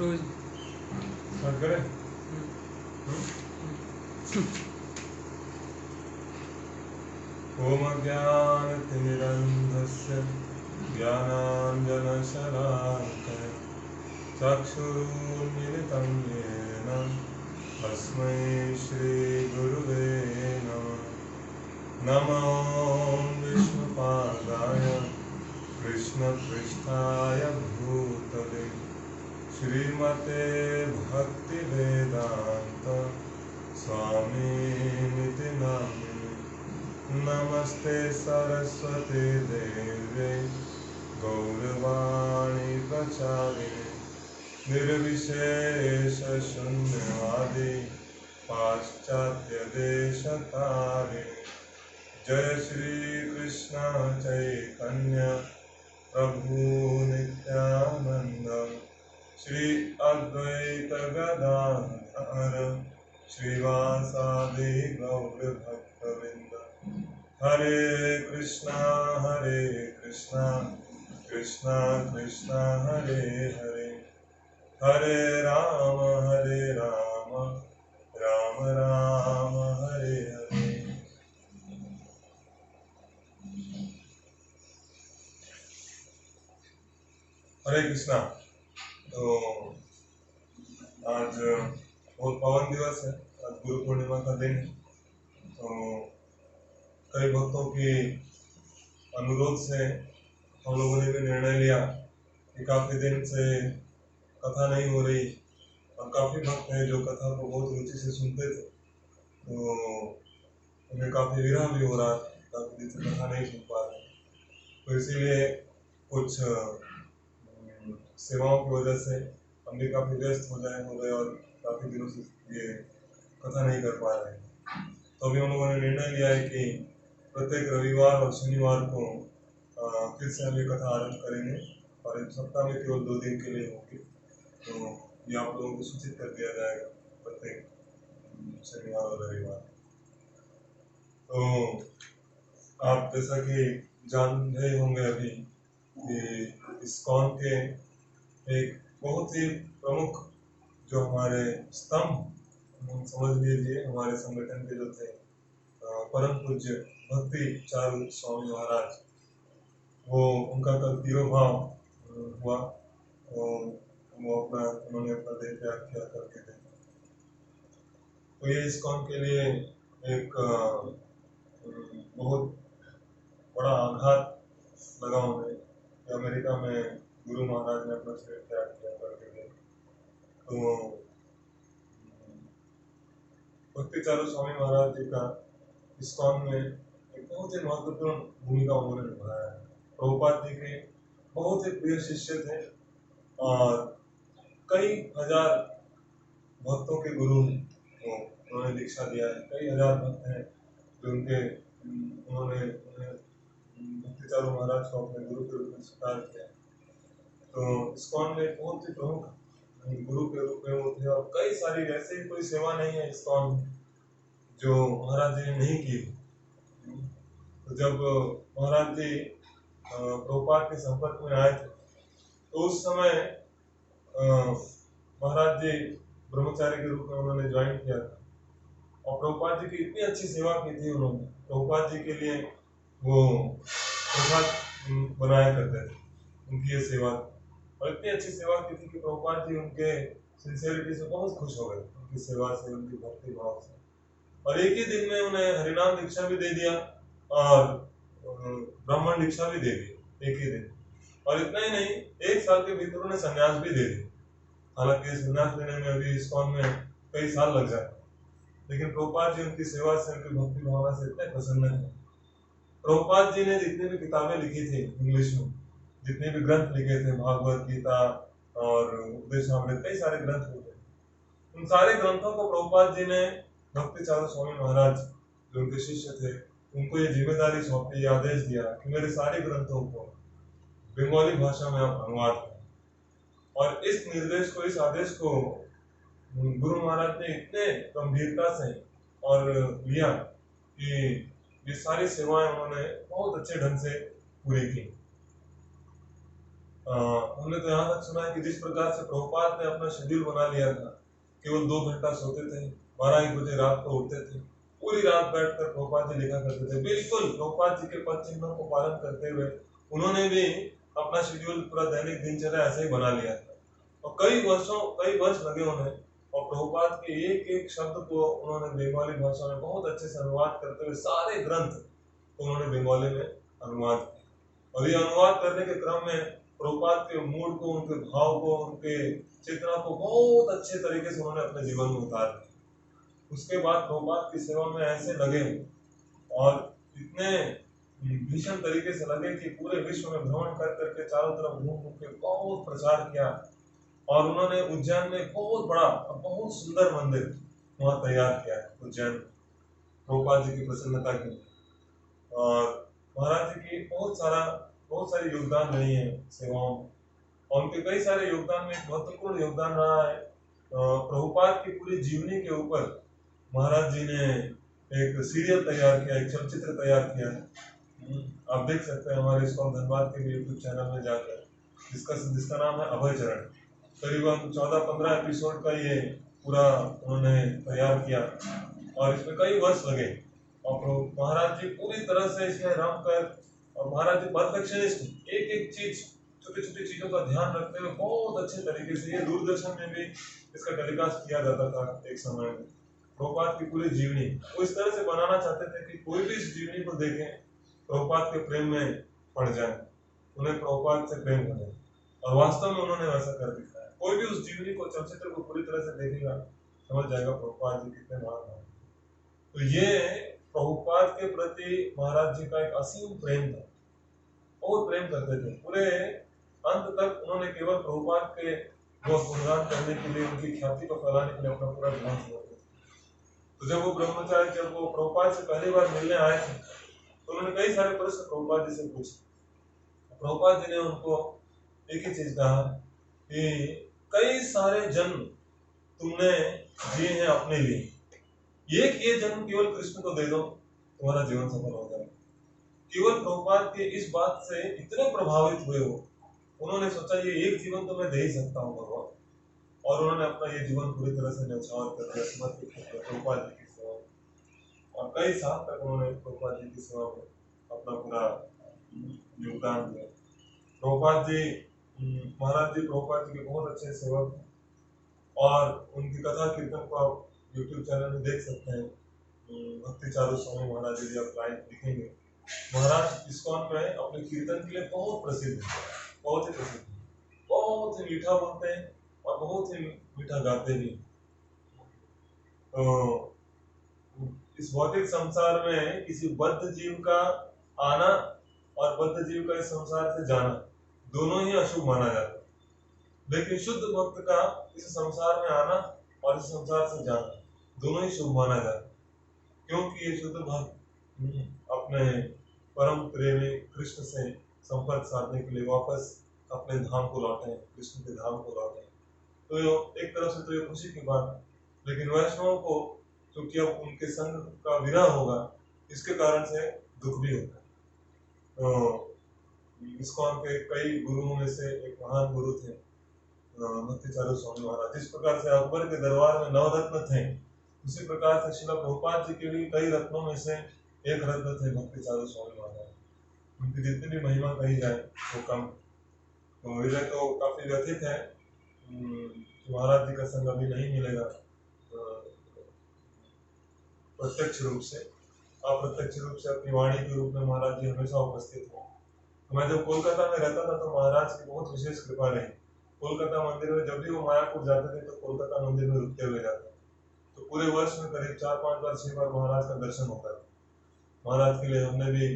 रोज start करें। ओम ज्ञानतिमिरन्धस्य ज्ञानाञ्जनशलाकया चक्षुरुन्मिलितं येन तस्मै श्रीगुरुवे नमः। नमो विष्णुपादाय कृष्णपृष्ठाय भूतले श्रीमते भक्तिवेदान्त स्वामिनिति नामिने। नमस्ते सरस्वती देवे गौरवाणी प्रचारिणे निर्विशेषशून्यवादी पाश्चात्यदेशतारिणे। जय श्री कृष्ण चैतन्य प्रभु नित्यानंद श्री अद्वैत गदाधर श्रीवासादि गौर भक्तवृंद। हरे कृष्णा कृष्णा कृष्णा हरे हरे, हरे राम राम राम हरे हरे। हरे कृष्णा। तो आज बहुत पावन दिवस है, आज गुरु पूर्णिमा का दिन है। तो कई भक्तों की अनुरोध से हम लोगों ने भी निर्णय लिया कि काफी दिन से कथा नहीं हो रही और काफी भक्त हैं जो कथा को बहुत रुचि से सुनते थे, तो उन्हें काफी विरह भी हो रहा था, काफी दिन से कथा नहीं सुन पा रहे। तो इसीलिए कुछ सेवाओं की वजह से हम भी काफी व्यस्त हो गए और काफी दिनों से ये कथा नहीं कर पा रहे। तो अभी हम लोगों ने निर्णय लिया है कि प्रत्येक रविवार और शनिवार को फिर से हम ये कथा आरंभ करेंगे और इस सप्ताह में केवल 2 दिन के लिए होगी। तो ये आप लोगों को सूचित कर दिया जाएगा प्रत्येक शनिवार और रविवार। तो आप जैसा कि जान रहे होंगे अभी कि इस्कॉन के एक बहुत ही प्रमुख जो हमारे स्तंभ समझ लीजिए, हमारे संगठन के जो थे परम पूज्य भक्ति चारू स्वामी महाराज, वो उनका कल तिरोभाव हुआ। उन्होंने अपना देह त्याग किया करके थे। तो ये इस्कॉन के लिए एक बहुत बड़ा आघात लगा उन्हें कि अमेरिका में गुरु महाराज ने अपना शरीर त्याग किया करके थे। तो भक्ति चारू स्वामी महाराज जी का इस्कॉन में एक बहुत ही महत्वपूर्ण भूमिका उन्होंने निभाया है। प्रभुपाद जी के बहुत ही प्रिय शिष्य थे और कई हजार भक्तों के गुरु उन्होंने दीक्षा दिया है। कई हजार भक्त हैं जो उन्होंने भक्ति चारू महाराज को अपने गुरु के रूप में स्वीकार किया। तो इस्कॉन में बहुत ही प्रमुख गुरु के रूप में वो थे और कई सारी ऐसी कोई सेवा नहीं है इस्कॉन जो महाराज जी ने नहीं की। तो जब महाराज जी प्रभुपाद के संपर्क में आए थे तो उस समय महाराज जी ब्रह्मचारी के रूप में उन्होंने ज्वाइन किया था और प्रभुपाद जी की इतनी अच्छी सेवा की थी उन्होंने। प्रभुपाद जी के लिए वो प्रसाद बनाया करते थे, उनकी ये सेवा और इतनी अच्छी सेवा की थी कि प्रभुपाद जी उनके सिंसियरिटी से बहुत खुश हो गए, उनकी सेवा से, उनकी भक्ति भाव से। और एक ही दिन में उन्हें हरिनाम दीक्षा भी दे दिया और ब्राह्मण दीक्षा भी दे दी एक ही दिन। और इतना ही नहीं, 1 साल के भीतर उन्हें संन्यास भी दे दी। हालांकि संन्यास लेने में अभी इस्कॉन में कई साल लग जाए, लेकिन प्रभुपाद जी उनकी सेवा से, उनकी भक्ति भावना से इतने प्रसन्न थे। प्रभुपाद जी ने जितनी भी किताबें लिखी थी इंग्लिश में, जितने भी ग्रंथ लिखे थे, भागवत गीता और उपदेशामृत, कई सारे ग्रंथ लिखे, उन सारे ग्रंथों को प्रभुपाद जी ने भक्ति चारू स्वामी महाराज जो उनके शिष्य थे उनको ये जिम्मेदारी सौंपी, आदेश दिया कि मेरे सारे ग्रंथों को बंगाली भाषा में आप अनुवाद करें। और इस निर्देश को, इस आदेश को गुरु महाराज ने इतने गंभीरता से और लिया कि ये सारी सेवाएं उन्होंने बहुत अच्छे ढंग से पूरी की। हमने तो यहाँ तक सुना है कि जिस प्रकार से प्रभुपाद ने अपना शेड्यूल बना लिया था, केवल 2 घंटा सोते थे, 12-1 बजे रात को उठते थे, पूरी रात बैठकर प्रभुपाद जी लिखा करते थे। बिल्कुल प्रभुपाद जी के पद चिन्हों को पालन करते हुए उन्होंने भी अपना शेड्यूल पूरा दैनिक दिनचर्या ऐसे ही बना लिया था। और कई वर्ष लगे उन्हें, और प्रभुपाद के एक एक शब्द को उन्होंने बंगाली भाषा में बहुत अच्छे से अनुवाद करते हुए सारे ग्रंथ उन्होंने बंगाली में अनुवाद किया। और ये अनुवाद करने के क्रम में प्रभुपाद के मूड को, उनके भाव को, उनके चेतना को बहुत अच्छे तरीके से उन्होंने अपने जीवन में उतार दिया। उसके बाद प्रभुपाद की सेवा में ऐसे लगे और इतने भीषण तरीके से लगे कि पूरे विश्व में भ्रमण कर करके चारों तरफ घूम घूम के बहुत प्रचार किया। और उन्होंने उज्जैन में बहुत बड़ा और बहुत सुंदर मंदिर वहाँ तैयार किया है उज्जैन, प्रभुपाद जी की प्रसन्नता के लिए। और महाराज जी की बहुत सारी योगदान रही है सेवाओं में, और उनके कई सारे योगदान में एक महत्वपूर्ण योगदान रहा है प्रभुपाद की पूरी जीवनी के ऊपर महाराज जी ने एक सीरियल तैयार किया, एक चलचित्र तैयार किया है। आप देख सकते हैं हमारे इस्कॉन धनबाद के यूट्यूब चैनल में जाकर, जिसका नाम है अभय चरण। करीबन 14-15 एपिसोड का ये पूरा उन्होंने तैयार किया, और इसमें कई वर्ष लगे। और महाराज जी पूरी तरह से इसमें रम कर, और महाराज जी परफेक्शनिस्ट, एक एक चीज, छोटी छोटी चीजों का ध्यान रखते हुए बहुत अच्छे तरीके से, ये दूरदर्शन में भी इसका टेलीकास्ट किया जाता था एक समय में। प्रभुपाद की पूरी जीवनी वो इस तरह से बनाना चाहते थे कि कोई भी इस जीवनी को देखे प्रभुपाद के प्रेम में पड़ जाए, उन्हें प्रभुपाद से प्रेम करे। और वास्तव में उन्होंने वैसा कर दिखाया। कोई भी उस जीवनी को, चलचित्र को पूरी तरह से देखेगा, समझ जाएगा प्रभुपाद जी कितने महान हैं। तो ये प्रभुपाद के प्रति महाराज जी का एक असीम प्रेम था, बहुत प्रेम करते थे। पूरे अंत तक उन्होंने केवल प्रभुपाद के गुणगान करने के लिए, उनकी ख्याति को फैलाने के लिए अपना पूरा जीवन समर्पित किया। तो जब वो प्रभुपाद से पहली बार मिलने आए थे, तो उन्होंने कई सारे प्रश्न प्रभुपाद जी से पूछे। प्रभुपाद जी ने उनको एक ही चीज कहा कि कई सारे जन्म तुमने जिए हैं अपने लिए, एक ये जन्म केवल कृष्ण को दे दो, तुम्हारा जीवन सफल हो जाएगा। केवल प्रभुपाद के इस बात से इतने प्रभावित हुए वो, उन्होंने सोचा ये एक जीवन तो मैं दे ही सकता हूँ भगवान, और उन्होंने अपना ये जीवन पूरी तरह से न्यौछावर कर दिया, समर्पित कर दिया प्रभुपाद जी की सेवा में। और कई साल तक उन्होंने प्रभुपाद जी की सेवा में अपना पूरा योगदान दिया। प्रभुपाद जी, महाराज जी प्रभुपाद जी के बहुत अच्छे सेवक हैं, और उनकी कथा कीर्तन को आप यूट्यूब चैनल में देख सकते हैं। भक्ति चारू स्वामी महाराज जी आप लाइव दिखेंगे। महाराज इस्कॉन में अपने कीर्तन के लिए बहुत प्रसिद्ध है, बहुत ही प्रसिद्ध है, बहुत ही मीठा बोलते हैं और बहुत ही मीठा गाते भी। तो इस भौतिक संसार में किसी बद्ध जीव का आना और बद्ध जीव का इस संसार से जाना, दोनों ही अशुभ माना जाता है। लेकिन शुद्ध भक्त का इस संसार में आना और इस संसार से जाना, दोनों ही शुभ माना जाता है। क्योंकि ये शुद्ध भक्त अपने परम प्रेमी कृष्ण से संपर्क साधने के लिए वापस अपने धाम को लौटे, कृष्ण के धाम को लौटे। तो एक तरफ से तो ये खुशी की बात है, लेकिन वैष्णव को क्योंकि अब उनके संग का विरह होगा, इसके कारण से दुख भी होता है। तो इस्कॉन के कई गुरुओं में से एक महान गुरु थे भक्ति चारू स्वामी महाराज। जिस प्रकार से अकबर के दरबार में 9 रत्न थे, उसी प्रकार से श्रील प्रभुपाद जी के भी कई रत्नों में से एक रत्न थे भक्ति चारू स्वामी महाराज। उनकी जितनी भी महिमा कही जाए वो कम। तो हृदय तो काफी व्यथित है, महाराज जी का संग अभी नहीं मिलेगा प्रत्यक्ष रूप से। अप्रत्यक्ष रूप से अपनी वाणी के रूप में महाराज जी हमेशा उपस्थित हो। तो मैं जब कोलकाता में रहता था तो महाराज की बहुत विशेष कृपा रही। कोलकाता मंदिर में जब भी वो मायापुर जाते थे तो कोलकाता मंदिर में रुकते हुए जाते, तो पूरे वर्ष में करीब 4-5 बार 6 बार महाराज का दर्शन होता था। महाराज के लिए हमने भी,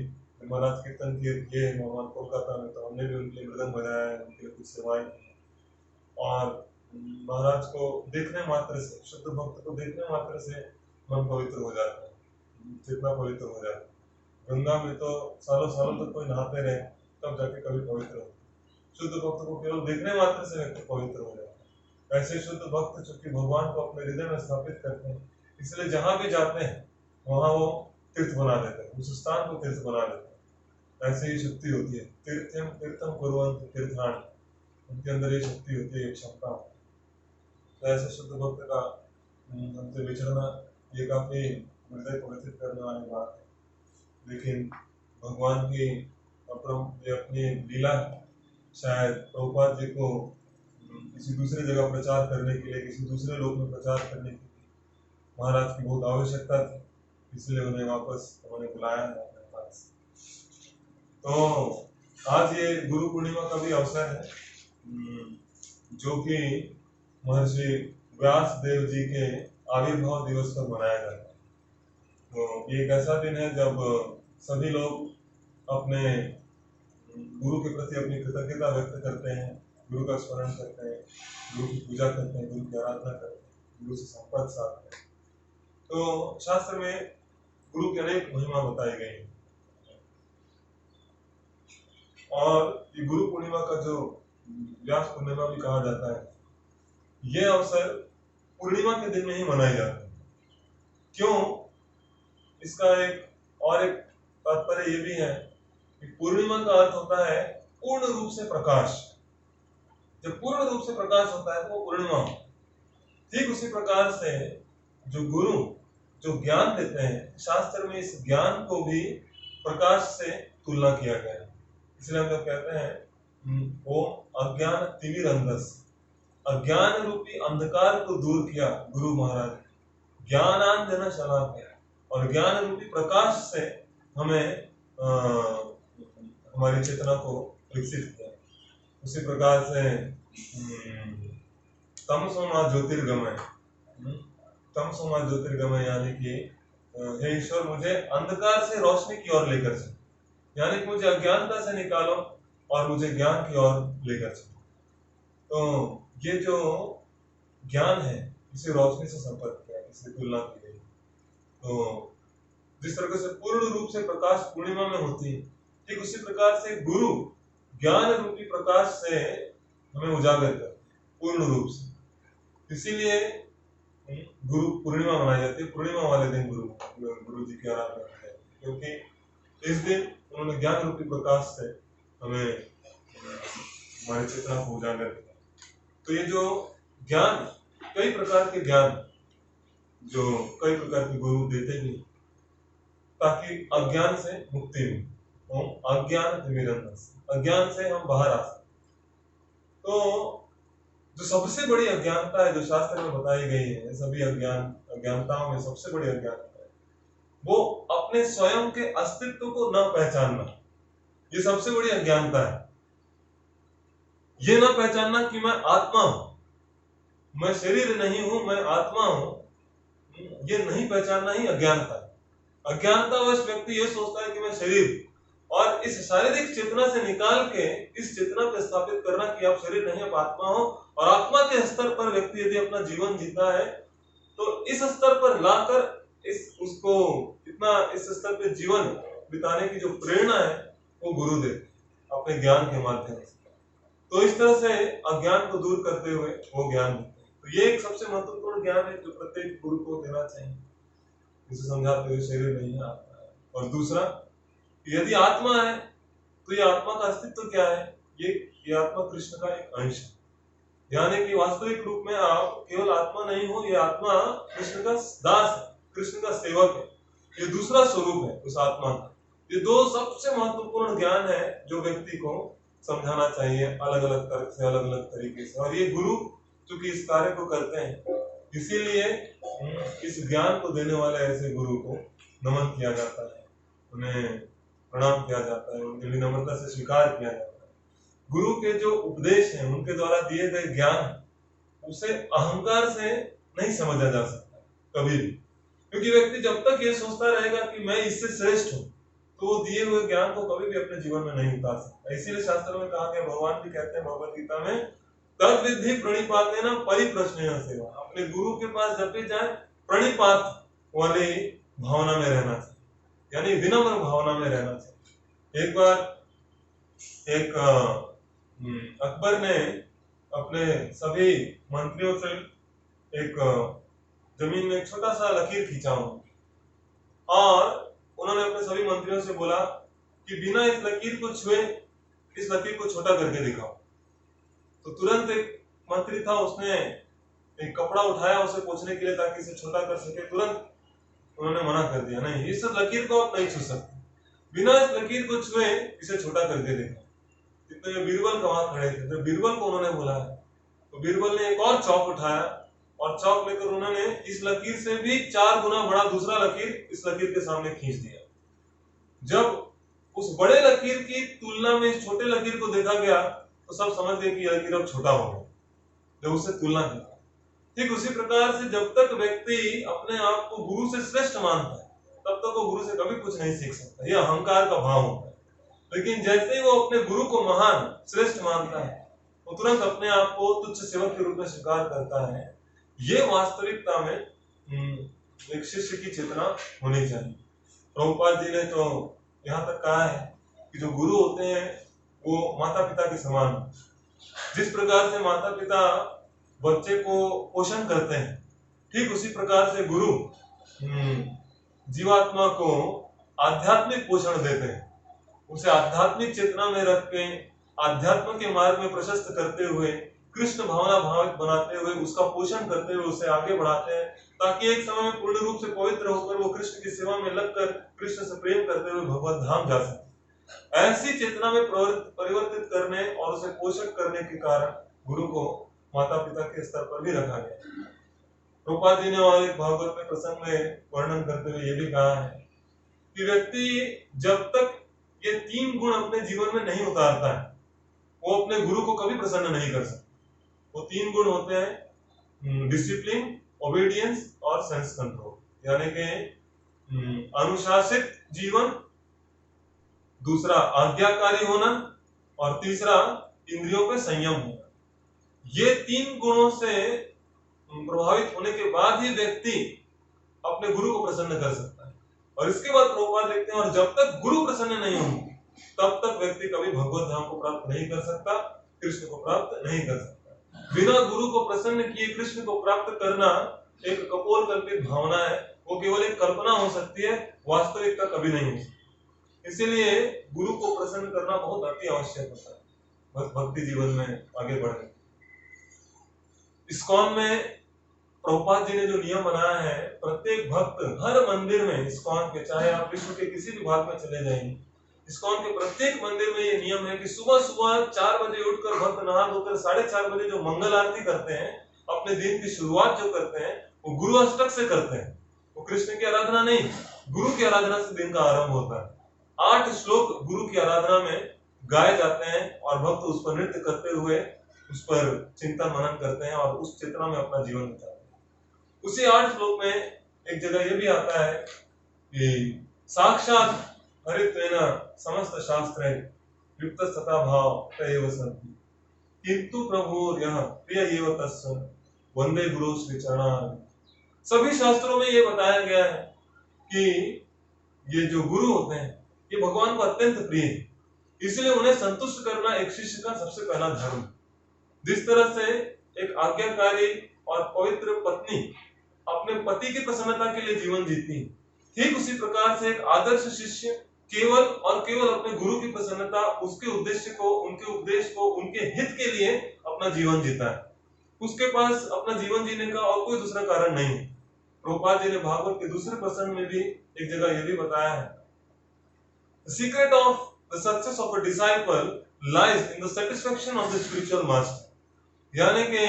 महाराज कीर्तन किए कोलकाता में, तो हमने भी उनके लिए मृदंग बजाया है, उनके लिए कुछ सेवाएं की। और महाराज को देखने मात्र से, शुद्ध भक्त को देखने मात्र से मन पवित्र हो जाता है, जितना पवित्र हो जाता है। गंगा में तो सालों सालों तक कोई नहाते रहे तब जाके कभी पवित्र हो। शुद्ध भक्त को केवल देखने मात्र से व्यक्ति पवित्र हो जाता है। ऐसे शुद्ध भक्त चूंकि भगवान को अपने हृदय में स्थापित करते हैं, इसलिए जहां भी जाते हैं वहां वो तीर्थ बना देते हैं, उस स्थान को तीर्थ बना देते हैं। ऐसे ही शक्ति होती है। तीर्थम तीर्थम कुर्वन्ति तीर्थानि उनके अंदर ये शक्ति होती है, ये क्षमता होती है। तो ऐसे शुद्ध भक्त का हमसे बिछड़ना ये काफी हृदय को व्यथित करने वाली बात है। लेकिन भगवान की ये अपनी लीला शायद प्रभुपाद जी को किसी दूसरे जगह प्रचार करने के लिए, किसी दूसरे लोक में प्रचार करने के लिए महाराज की बहुत आवश्यकता थी, इसलिए उन्हें वापस उन्होंने बुलाया है अपने पास। तो आज ये गुरु पूर्णिमा का भी अवसर है, जो कि महर्षि व्यास देव जी के आविर्भाव दिवस पर मनाया जाता है। तो ये एक ऐसा दिन है जब सभी लोग अपने गुरु के प्रति अपनी कृतज्ञता व्यक्त करते हैं, गुरु का स्मरण करते हैं, गुरु की पूजा करते हैं, गुरु की आराधना करते हैं, गुरु से संपर्क साधते हैं। तो शास्त्र में गुरु की अनेक महिमा बताई गई है, और ये गुरु पूर्णिमा का जो व्यास पूर्णिमा भी कहा जाता है, ये अवसर पूर्णिमा के दिन में ही मनाए जाते हैं। क्यों? इसका एक तात्पर्य ये भी है कि पूर्णिमा का अर्थ होता है पूर्ण रूप से प्रकाश। जब पूर्ण रूप से प्रकाश होता है तो वो पूर्णिमा। ठीक उसी प्रकार से जो गुरु जो ज्ञान देते हैं, शास्त्र में इस ज्ञान को भी प्रकाश से तुलना किया गया है। इसलिए हम जब कहते हैं वो अज्ञान तिमिरंधस, अज्ञान रूपी अंधकार को दूर किया गुरु महाराज, ज्ञानांजन शलाकया, और ज्ञान रूपी प्रकाश से हमें हमारी चेतना को विकसित किया। उसी प्रकार से तमसोमा ज्योतिर्गमय, तमसोमा ज्योतिर्गमय यानी कि हे ईश्वर मुझे अंधकार से रोशनी की ओर लेकर चलो, यानी कि मुझे अज्ञानता से निकालो और मुझे ज्ञान की ओर लेकर चलो। तो ये जो ज्ञान है इसे रोशनी से संपर्क किया, इसे तुलना की गई। तो जिस तरह से पूर्ण रूप से प्रकाश पूर्णिमा में होती है, ठीक उसी प्रकार से गुरु ज्ञान रूपी प्रकाश से हमें उजागर करते पूर्ण रूप से। इसीलिए गुरु पूर्णिमा मनाई जाती है। पूर्णिमा वाले दिन गुरु जी की आराधना करते हैं, क्योंकि इस दिन उन्होंने ज्ञान रूपी प्रकाश से हमें हमारी चेतना को उजागर किया। तो ये जो ज्ञान, कई प्रकार के ज्ञान जो कई प्रकार के गुरु देते भी, ताकि अज्ञान से मुक्ति मिले। अज्ञान तिमिरंधस, अज्ञान से हम बाहर आ सकते। तो जो सबसे बड़ी अज्ञानता है जो शास्त्र में बताई गई है, सभी अज्ञानताओं में सबसे बड़ी अज्ञानता है वो अपने स्वयं के अस्तित्व को न पहचानना। ये सबसे बड़ी अज्ञानता है। ये न पहचानना कि मैं आत्मा हूं, मैं शरीर नहीं हूं, मैं आत्मा हूं, ये नहीं पहचानना ही अज्ञानता है। अज्ञानतावश व्यक्ति ये सोचता है कि मैं शरीर, और इस शारीरिक चेतना से निकाल के इस चेतना को स्थापित करना कि आप शरीर नहीं, आप आत्मा हो, और आत्मा के स्तर पर व्यक्ति यदि अपना जीवन जीता है तो इस स्तर पर लाकर उसको इस स्तर पे जीवन बिताने की जो प्रेरणा है वो गुरु देते अपने ज्ञान के माध्यम से। तो इस तरह से अज्ञान को दूर करते हुए वो ज्ञान देते हैं। तो ये एक सबसे महत्वपूर्ण ज्ञान है जो प्रत्येक गुरु को देना चाहिए, इसे समझाते हुए शरीर नहीं है, आत्मा है। और दूसरा, यदि आत्मा है तो ये आत्मा का अस्तित्व क्या है? ये आत्मा कृष्ण का एक अंश है, यानी कि वास्तविक रूप में आप केवल आत्मा नहीं हो, ये आत्मा कृष्ण का दास है, कृष्ण का सेवक है। ये दूसरा स्वरूप है उस आत्मा का। ये दो सबसे महत्वपूर्ण ज्ञान है जो व्यक्ति को समझाना चाहिए अलग अलग तर्क से, अलग अलग तरीके से। और ये गुरु चूंकि इस कार्य को करते हैं, इसीलिए इस ज्ञान को देने वाले ऐसे गुरु को नमन किया जाता है, उन्हें प्रणाम किया जाता है, उनके लिए नम्रता से स्वीकार किया जाता है। गुरु के जो उपदेश हैं, उनके द्वारा दिए गए ज्ञान, उसे अहंकार से नहीं समझा जा सकता कभी भी, क्योंकि व्यक्ति जब तक ये सोचता रहेगा कि मैं इससे श्रेष्ठ हूं, तो वो दिए हुए ज्ञान को कभी भी अपने जीवन में नहीं उतार सकता। इसीलिए शास्त्र में कहा गया, भगवान भी कहते हैं भगवद गीता में, तद विधि प्रणिपातेन परिप्रश्नेन सेवा। अपने गुरु के पास जब भी जाए प्रणिपात वाली भावना में रहना चाहिए, यानी विनम्र भावना में रहना चाहिए। एक बार अकबर ने अपने सभी मंत्रियों से एक जमीन में एक छोटा सा लकीर खींचा और उन्होंने अपने सभी मंत्रियों से बोला कि बिना इस लकीर को छुए इस लकीर को छोटा करके दिखाओ। तो तुरंत एक मंत्री था, उसने एक कपड़ा उठाया उसे पोंछने के लिए ताकि इसे छोटा कर सके। तुरंत उन्होंने मना कर दिया, नहीं इस लकीर को आप नहीं छू सकते, बिना इस लकीर को छुए इसे छोटा करके देखा। तो ये बीरबल का वहां खड़े थे, तो बीरबल को उन्होंने बुलाया, तो बीरबल ने एक और चौक उठाया और चौक लेकर उन्होंने इस लकीर से भी 4 गुना बड़ा दूसरा लकीर इस लकीर के सामने खींच दिया। जब उस बड़े लकीर की तुलना में इस छोटे लकीर को देखा गया तो सब समझ गए कि यह लकीर अब छोटा हो गया, जब उससे तुलना की। ठीक उसी प्रकार से जब तक व्यक्ति अपने आप को गुरु से श्रेष्ठ मानता है तब तक वो गुरु से कभी कुछ नहीं सीख सकता, यह अहंकार का भाव होता है। लेकिन जैसे ही वो अपने गुरु को महान श्रेष्ठ मानता है, वो तुरंत अपने आप को तुच्छ सेवक के रूप में स्वीकार करता है। ये वास्तविकता में एक शिष्य की चेतना होनी चाहिए। प्रभुपाद जी ने तो यहाँ तक कहा है कि जो गुरु होते हैं वो माता पिता के समान, जिस प्रकार से माता पिता बच्चे को पोषण करते हैं, ठीक उसी प्रकार से गुरु जीवात्मा को आध्यात्मिक पोषण देते हैं। उसे आध्यात्मिक चेतना में रख के आध्यात्म के मार्ग में प्रशस्त करते हुए, कृष्ण भावना भावित बनाते हुए, उसका पोषण करते हुए उसे आगे बढ़ाते हैं, ताकि एक समय में पूर्ण रूप से पवित्र होकर वो कृष्ण की सेवा में लगकर कृष्ण से प्रेम करते हुए भगवत धाम जा सके। ऐसी चेतना में परिवर्तित करने और उसे पोषण करने के कारण गुरु को माता पिता के स्तर पर भी रखा गया। प्रभुपाद जी ने और एक भागवत में प्रसंग में वर्णन करते हुए ये भी कहा है कि व्यक्ति जब तक ये 3 गुण अपने जीवन में नहीं उतारता है, वो अपने गुरु को कभी प्रसन्न नहीं कर सकता। वो 3 गुण होते हैं डिसिप्लिन, ओबीडियंस और सेंस कंट्रोल, यानी कि अनुशासित जीवन, दूसरा आज्ञाकारी होना और तीसरा इंद्रियों पे संयम होना। ये 3 गुणों से प्रभावित होने के बाद ही व्यक्ति अपने गुरु को प्रसन्न कर सकता है। और इसके बाद प्रभुपाद लिखते हैं, और जब तक गुरु प्रसन्न नहीं होंगे तब तक व्यक्ति कभी भगवत धाम को प्राप्त नहीं कर सकता, कृष्ण को प्राप्त नहीं कर सकता। बिना गुरु को प्रसन्न किए कृष्ण को प्राप्त करना एक कपोल कल्पित भावना है, वो केवल एक कल्पना हो सकती है, वास्तविकता कभी नहीं हो सकती। इसीलिए गुरु को प्रसन्न करना बहुत अति आवश्यक होता है भक्ति जीवन में आगे बढ़ने। इस्कॉन में प्रभुपाद जी ने जो नियम बनाया है, प्रत्येक भक्त हर मंदिर में इस्कॉन के, चाहे आप विश्व के किसी भी भाग में चले जाएंगे, इस्कॉन के प्रत्येक मंदिर में ये नियम है कि सुबह सुबह 4 बजे उठकर भक्त नहा धोकर 4:30 बजे जो मंगल आरती करते हैं, अपने दिन की शुरुआत जो करते हैं वो गुरु अष्टक से करते हैं। वो कृष्ण की आराधना नहीं, गुरु की आराधना से दिन का आरंभ होता है। 8 श्लोक गुरु की आराधना में गाए जाते हैं और भक्त उस पर नृत्य करते हुए उस पर चिंतन मनन करते हैं और उस चेतना में अपना जीवन बिताते हैं। उसी 8 श्लोक में एक जगह ये भी आता है कि साक्षात हरित्वेन समस्त शास्त्रे युक्त सता भाव तयेव सन्ति किंतु प्रभुर्यः प्रिय एव तस्य वंदे गुरु श्री चरणारविंद। सभी शास्त्रों में ये बताया गया है कि ये जो गुरु होते हैं ये भगवान को अत्यंत प्रिय है, इसलिए उन्हें संतुष्ट करना एक शिष्य का सबसे पहला धर्म है। जिस तरह से एक आज्ञाकारी और पवित्र पत्नी अपने पति की प्रसन्नता के लिए जीवन जीती है, ठीक उसी प्रकार से एक आदर्श शिष्य केवल और केवल अपने गुरु की प्रसन्नता, उसके उद्देश्य को, उनके उपदेश को, उनके हित के लिए अपना जीवन जीता है। उसके पास अपना जीवन जीने का और कोई दूसरा कारण नहीं है। प्रभुपाद जी ने भागवत के दूसरे प्रसंग में भी एक जगह यह भी बताया है, The secret of the success of a disciple lies in the satisfaction of the spiritual master। यानी कि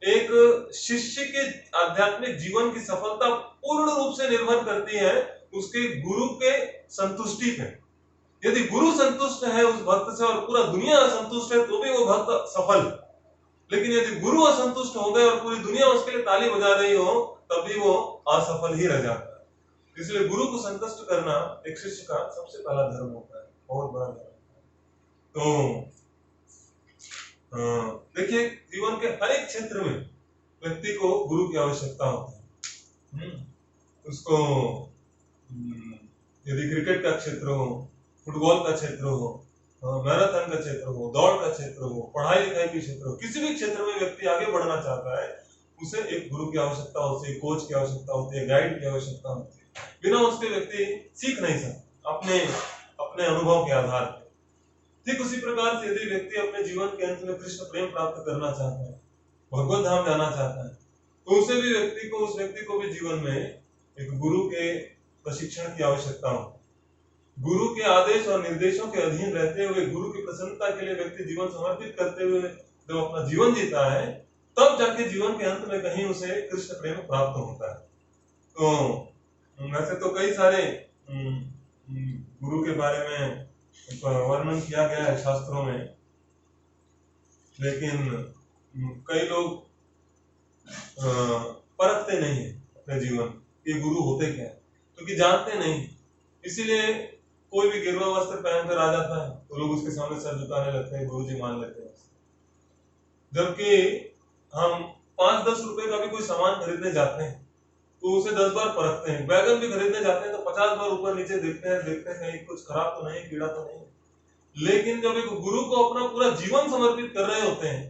एक शिष्य के आध्यात्मिक जीवन की सफलता पूर्ण रूप से निर्भर करती है उसके गुरु के संतुष्टि पे। यदि गुरु संतुष्ट है उस भक्त से और पूरा दुनिया असंतुष्ट है तो भी वो भक्त सफल। लेकिन यदि गुरु असंतुष्ट हो गए और पूरी दुनिया उसके लिए ताली बजा रही हो तब भी वो असफल ही रह जाता है। इसलिए गुरु को संतुष्ट करना एक शिष्य का सबसे पहला धर्म होता है, बहुत बड़ा धर्म। तो देखिए जीवन के हर एक क्षेत्र में व्यक्ति को गुरु की आवश्यकता होती है। उसको यदि क्रिकेट का क्षेत्र हो, फुटबॉल का क्षेत्र हो, मैराथन का क्षेत्र हो, दौड़ का क्षेत्र हो, पढ़ाई लिखाई के क्षेत्र हो, किसी भी क्षेत्र में व्यक्ति आगे बढ़ना चाहता है उसे एक गुरु की आवश्यकता होती है, कोच की आवश्यकता होती है, गाइड की आवश्यकता होती है। बिना उसके व्यक्ति सीख नहीं सकता अपने अनुभव के आधार पर। ठीक उसी प्रकार से यदि व्यक्ति अपने जीवन के अंत में कृष्ण प्रेम प्राप्त करना चाहता है, भगवत धाम जाना चाहता है, तो उस व्यक्ति को भी जीवन में एक गुरु के प्रशिक्षण की आवश्यकता हो। गुरु के आदेश और निर्देशों के अधीन रहते हुए, गुरु की प्रसन्नता के लिए व्यक्ति जीवन समर्पित करते हुए जब अपना जीवन जीता है, तब जाके जीवन के अंत में कहीं उसे कृष्ण प्रेम प्राप्त होता है। तो वैसे तो कई सारे गुरु के बारे में वर्णन किया गया है शास्त्रों में, लेकिन कई लोग परखते नहीं है अपने जीवन कि गुरु होते क्या है, क्योंकि जानते नहीं। इसीलिए कोई भी गेरुआ वस्त्र पहनकर आ जाता है तो लोग उसके सामने सर झुकाने लगते हैं, गुरु जी मान लेते हैं। जबकि हम 5-10 रुपए का भी कोई सामान खरीदने जाते हैं तो उसे 10 बार परखते हैं। बैगन भी खरीदने जाते हैं तो 50 बार ऊपर नीचे देखते हैं कहीं कुछ खराब तो नहीं, कीड़ा तो नहीं। लेकिन जब एक गुरु को अपना पूरा जीवन समर्पित कर रहे होते हैं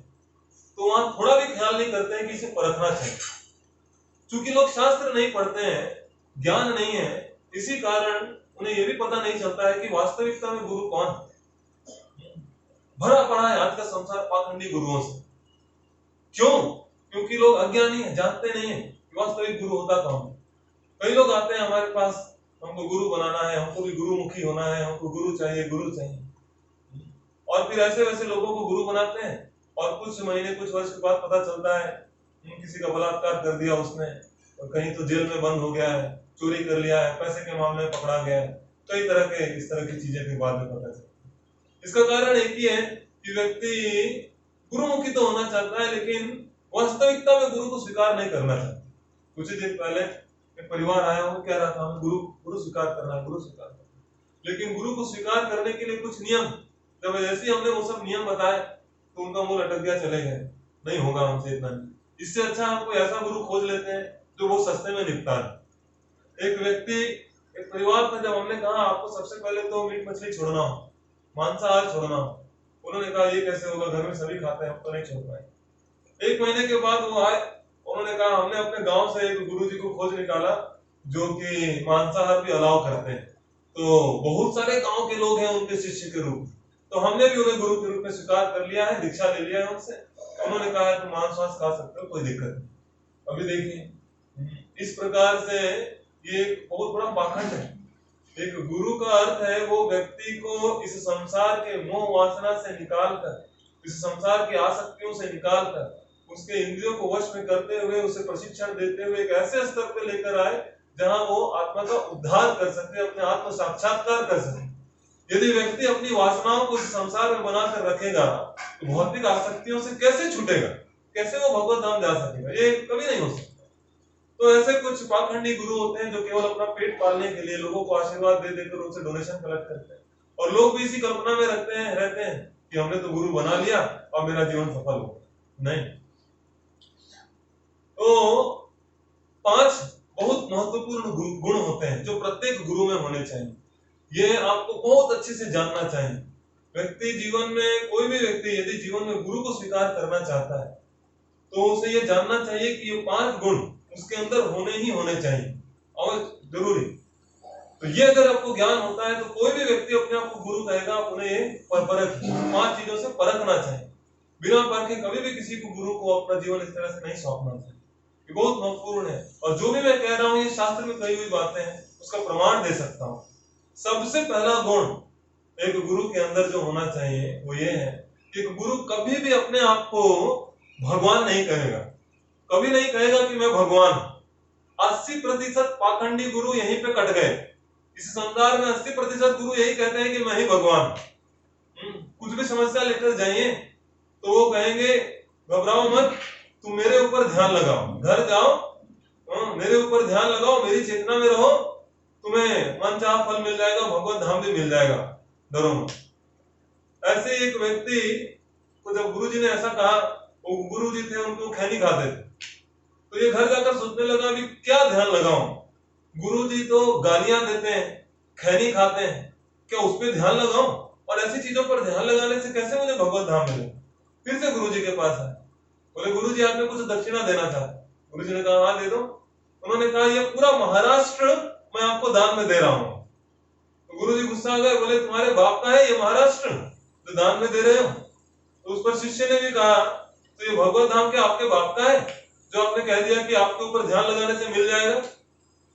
तो वहां थोड़ा भी ख्याल नहीं करते हैं कि इसे परखना चाहिए। चूंकि लोग शास्त्र नहीं पढ़ते हैं, ज्ञान नहीं है, इसी कारण उन्हें यह भी पता नहीं चलता है कि वास्तविकता में गुरु कौन है। भरा पड़ा है आज का संसार पाखंडी गुरुओं से। क्यों? क्योंकि लोग अज्ञानी हैं, जानते नहीं है कि वास्तविक गुरु होता कौन है। कई लोग आते हैं हमारे पास, हमको गुरु बनाना है, हमको भी गुरुमुखी होना है, हमको गुरु चाहिए। और फिर ऐसे वैसे लोगों को गुरु बनाते हैं और कुछ महीने कुछ वर्ष के बाद पता चलता है किसी का बलात्कार कर दिया उसने, और कहीं तो जेल में बंद हो गया है, चोरी कर लिया है, पैसे के मामले में पकड़ा गया है, कई तरह के इस तरह की चीजें फिर बाद में पता चलती है। इसका कारण एक ही है कि व्यक्ति गुरुमुखी तो होना चाहता है लेकिन वास्तविकता में गुरु को स्वीकार नहीं करना चाहता। कुछ ही दिन पहले एक परिवार आया, वो कह रहा था हमें गुरु स्वीकार करना है, गुरु स्वीकार करना है। लेकिन गुरु को स्वीकार करने के लिए कुछ नियम, जब जैसे ही हमने वो सब नियम बताए तो उनका मुंह लटक गया, चले गए, नहीं होगा हमसे इतना नहीं। इससे अच्छा हम कोई ऐसा गुरु खोज लेते हैं जो वो सस्ते में निपटा है। एक परिवार था, जब हमने कहा आपको सबसे पहले तो मीट मछली छोड़ना हो, मांसाहार छोड़ना हो, उन्होंने कहा ये कैसे होगा, घर में सभी खाते हैं, हम तो नहीं छोड़ पाए। 1 महीने के बाद वो आए, उन्होंने कहा हमने अपने गांव से एक गुरुजी को खोज निकाला जो कि मांसाहार भी अलाउ करते हैं, तो बहुत सारे गांव के लोग हैं उनके शिष्य के रूप में, तो हमने भी उन्हें गुरु के रूप में स्वीकार कर लिया है, दीक्षा ले लिया है उनसे। उन्होंने कहा है तुम मांस वांस खा सकते हो, कोई दिक्कत नहीं। अभी देखिए इस प्रकार से ये बहुत बड़ा पाखंड है। एक गुरु का अर्थ है वो व्यक्ति को इस संसार के मोह वासना से निकालकर, इस संसार की आसक्तियों से निकालकर उसके इंद्रियों को वश में करते हुए उसे प्रशिक्षण देते हुए एक ऐसे स्तर पर लेकर आए जहां वो आत्मा का उद्धार कर सके, अपने आत्म साक्षात्कार कर सके। यदि व्यक्ति अपनी वासनाओं को इस संसार में बनाकर रखेगा तो भौतिक आसक्तियों से कैसे छूटेगा, कैसे वो भगवत धाम जा सकेगा? ये कभी नहीं हो सकता। तो ऐसे कुछ पाखंडी गुरु होते हैं जो केवल अपना पेट पालने के लिए लोगों को आशीर्वाद दे देकर उनसे डोनेशन कलेक्ट करते हैं, और लोग भी इसी कल्पना में रहते हैं कि हमने तो गुरु बना लिया और मेरा जीवन सफल हो। नहीं। तो 5 बहुत महत्वपूर्ण गुण होते हैं जो प्रत्येक गुरु में होने चाहिए। ये आपको बहुत अच्छे से जानना चाहिए। व्यक्ति जीवन में, कोई भी व्यक्ति यदि जीवन में गुरु को स्वीकार करना चाहता है तो उसे ये जानना चाहिए कि ये 5 गुण उसके अंदर होने ही होने चाहिए और जरूरी। तो ये अगर आपको ज्ञान होता है तो कोई भी व्यक्ति अपने आप को गुरु कहेगा, उन्हें ये परख 5 चीजों से परखना चाहिए। बिना परखे कभी भी किसी को गुरु को अपना जीवन इस तरह से नहीं सौंपना चाहिए। ये बहुत महत्वपूर्ण है, और जो भी मैं कह रहा हूँ ये शास्त्र में कही हुई बातें हैं, उसका प्रमाण दे सकता हूँ। सबसे पहला गुण एक गुरु के अंदर जो होना चाहिए वो ये है कि एक गुरु कभी भी अपने आप को भगवान नहीं कहेगा, कभी नहीं कहेगा कि मैं भगवान। 80% पाखंडी गुरु यहीं पे कट गए। इस संसार में 80% गुरु यही कहते हैं कि मैं ही भगवान। कुछ भी समस्या लेकर जाइए तो वो कहेंगे घबराओ मत, तुम मेरे ऊपर ध्यान लगाओ, घर जाओ, मेरे ऊपर ध्यान लगाओ, मेरी चेतना में रहो, तुम्हें मनचाहा फल मिल जाएगा, भगवत धाम भी मिल जाएगा, डरो मत। ऐसे एक व्यक्ति को जब गुरुजी ने ऐसा कहा, वो गुरुजी थे उनको खैनी खाते थे, तो ये घर जाकर सोचने लगा भी क्या ध्यान लगाऊं, गुरुजी तो गालियां देते हैं, खैनी खाते हैं, क्या उस पर ध्यान लगाऊं? और ऐसी चीजों पर ध्यान लगाने से कैसे मुझे भगवत धाम मिले? फिर से गुरुजी के पास आए, बोले गुरुजी आपने कुछ दक्षिणा देना था। गुरुजी ने कहा हाँ दे दो। उन्होंने कहा ये पूरा महाराष्ट्र मैं आपको दान में दे रहा हूं। तो गुरुजी गुस्सा आ गए, बोले तुम्हारे बाप का है ये महाराष्ट्र जो दान में दे रहे हो। तो उस पर शिष्य ने भी कहा, तो ये भगवत धाम के आपके बाप का है जो आपने कह दिया कि आपके ऊपर ध्यान लगाने से मिल जाएगा?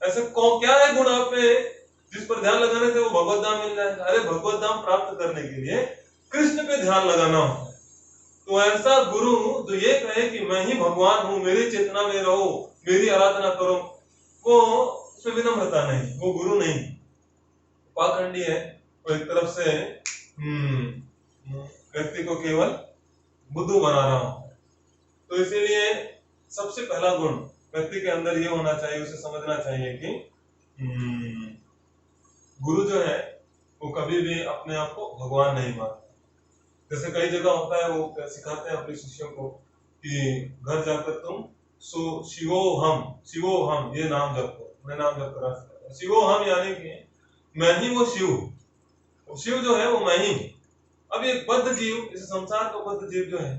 ऐसे क्या है गुण आप में जिस पर ध्यान लगाने से वो भगवत धाम मिल जाएगा? अरे भगवत धाम प्राप्त करने के लिए कृष्ण पे ध्यान लगाना होता है। तो ऐसा गुरु जो ये कहे कि मैं ही भगवान हूँ, मेरी चेतना में रहो, मेरी आराधना करो, वो उसमें विनम्रता नहीं, वो गुरु नहीं, पाखंडी है। वो एक तरफ से व्यक्ति को केवल बुद्धू बना रहा हूं। तो इसीलिए सबसे पहला गुण व्यक्ति के अंदर ये होना चाहिए, उसे समझना चाहिए कि गुरु जो है वो कभी भी अपने आप को भगवान नहीं मानता। जैसे कई जगह होता है, वो सिखाते हैं अपने शिष्यों को कि घर जाकर तुम शिवो हम ये नाम जपो, मैं नाम जप करा। शिवो हम यानी कि मैं ही वो शिव जो है वो मैं ही। अब एक बद्ध जीव, इस संसार का बद्ध जीव जो है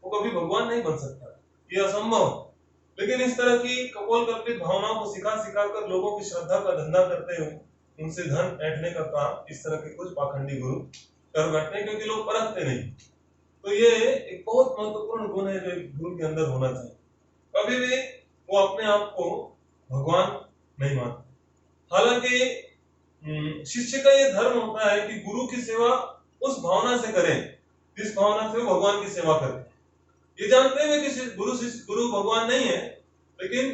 वो कभी भगवान नहीं बन सकता, ये असंभव। लेकिन इस तरह की कपोलकल्पित भावनाओं को सिखा कर लोगों की श्रद्धा का धंधा करते हुए उनसे धन ऐंठने का काम इस तरह के कुछ पाखंडी गुरु कर बैठते हैं, क्योंकि लोग परखते नहीं। तो ये एक बहुत महत्वपूर्ण गुण है जो एक गुरु के अंदर होना चाहिए। कभी भी वो अपने आप को भगवान नहीं मानता। हालांकि शिष्य का ये धर्म होता है कि गुरु की सेवा उस भावना से करें जिस भावना से वो भगवान की सेवा करें। ये जानते हुए कि गुरु भगवान नहीं है, लेकिन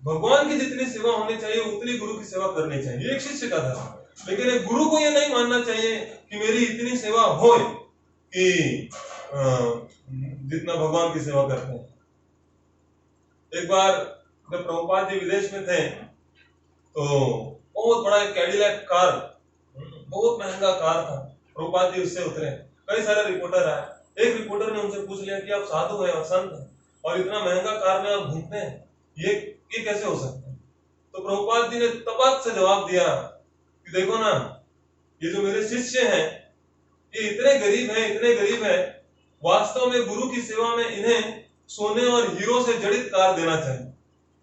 भगवान की जितनी सेवा होनी चाहिए उतनी गुरु की सेवा करनी चाहिए, एक शिष्य का धर्म। लेकिन एक गुरु को ये नहीं मानना चाहिए कि मेरी इतनी सेवा हो कि जितना भगवान की सेवा करते हैं। एक बार जब प्रभुपाद जी विदेश में थे तो बहुत बड़ा एक कैडिलैक कार, बहुत महंगा कार था, प्रभुपाद जी उससे उतरे। कई सारे रिपोर्टर आए, एक रिपोर्टर ने उनसे पूछ लिया कि आप साधु हैं और संत हैं और इतना महंगा कार में आप घूमते हैं, ये कैसे हो सकता है? तो प्रभुपाद जी ने तबाक से जवाब दिया कि देखो ना, ये जो मेरे शिष्य हैं ये इतने गरीब हैं, वास्तव में गुरु की सेवा में इन्हें सोने और हीरो से जड़ित कार देना चाहिए,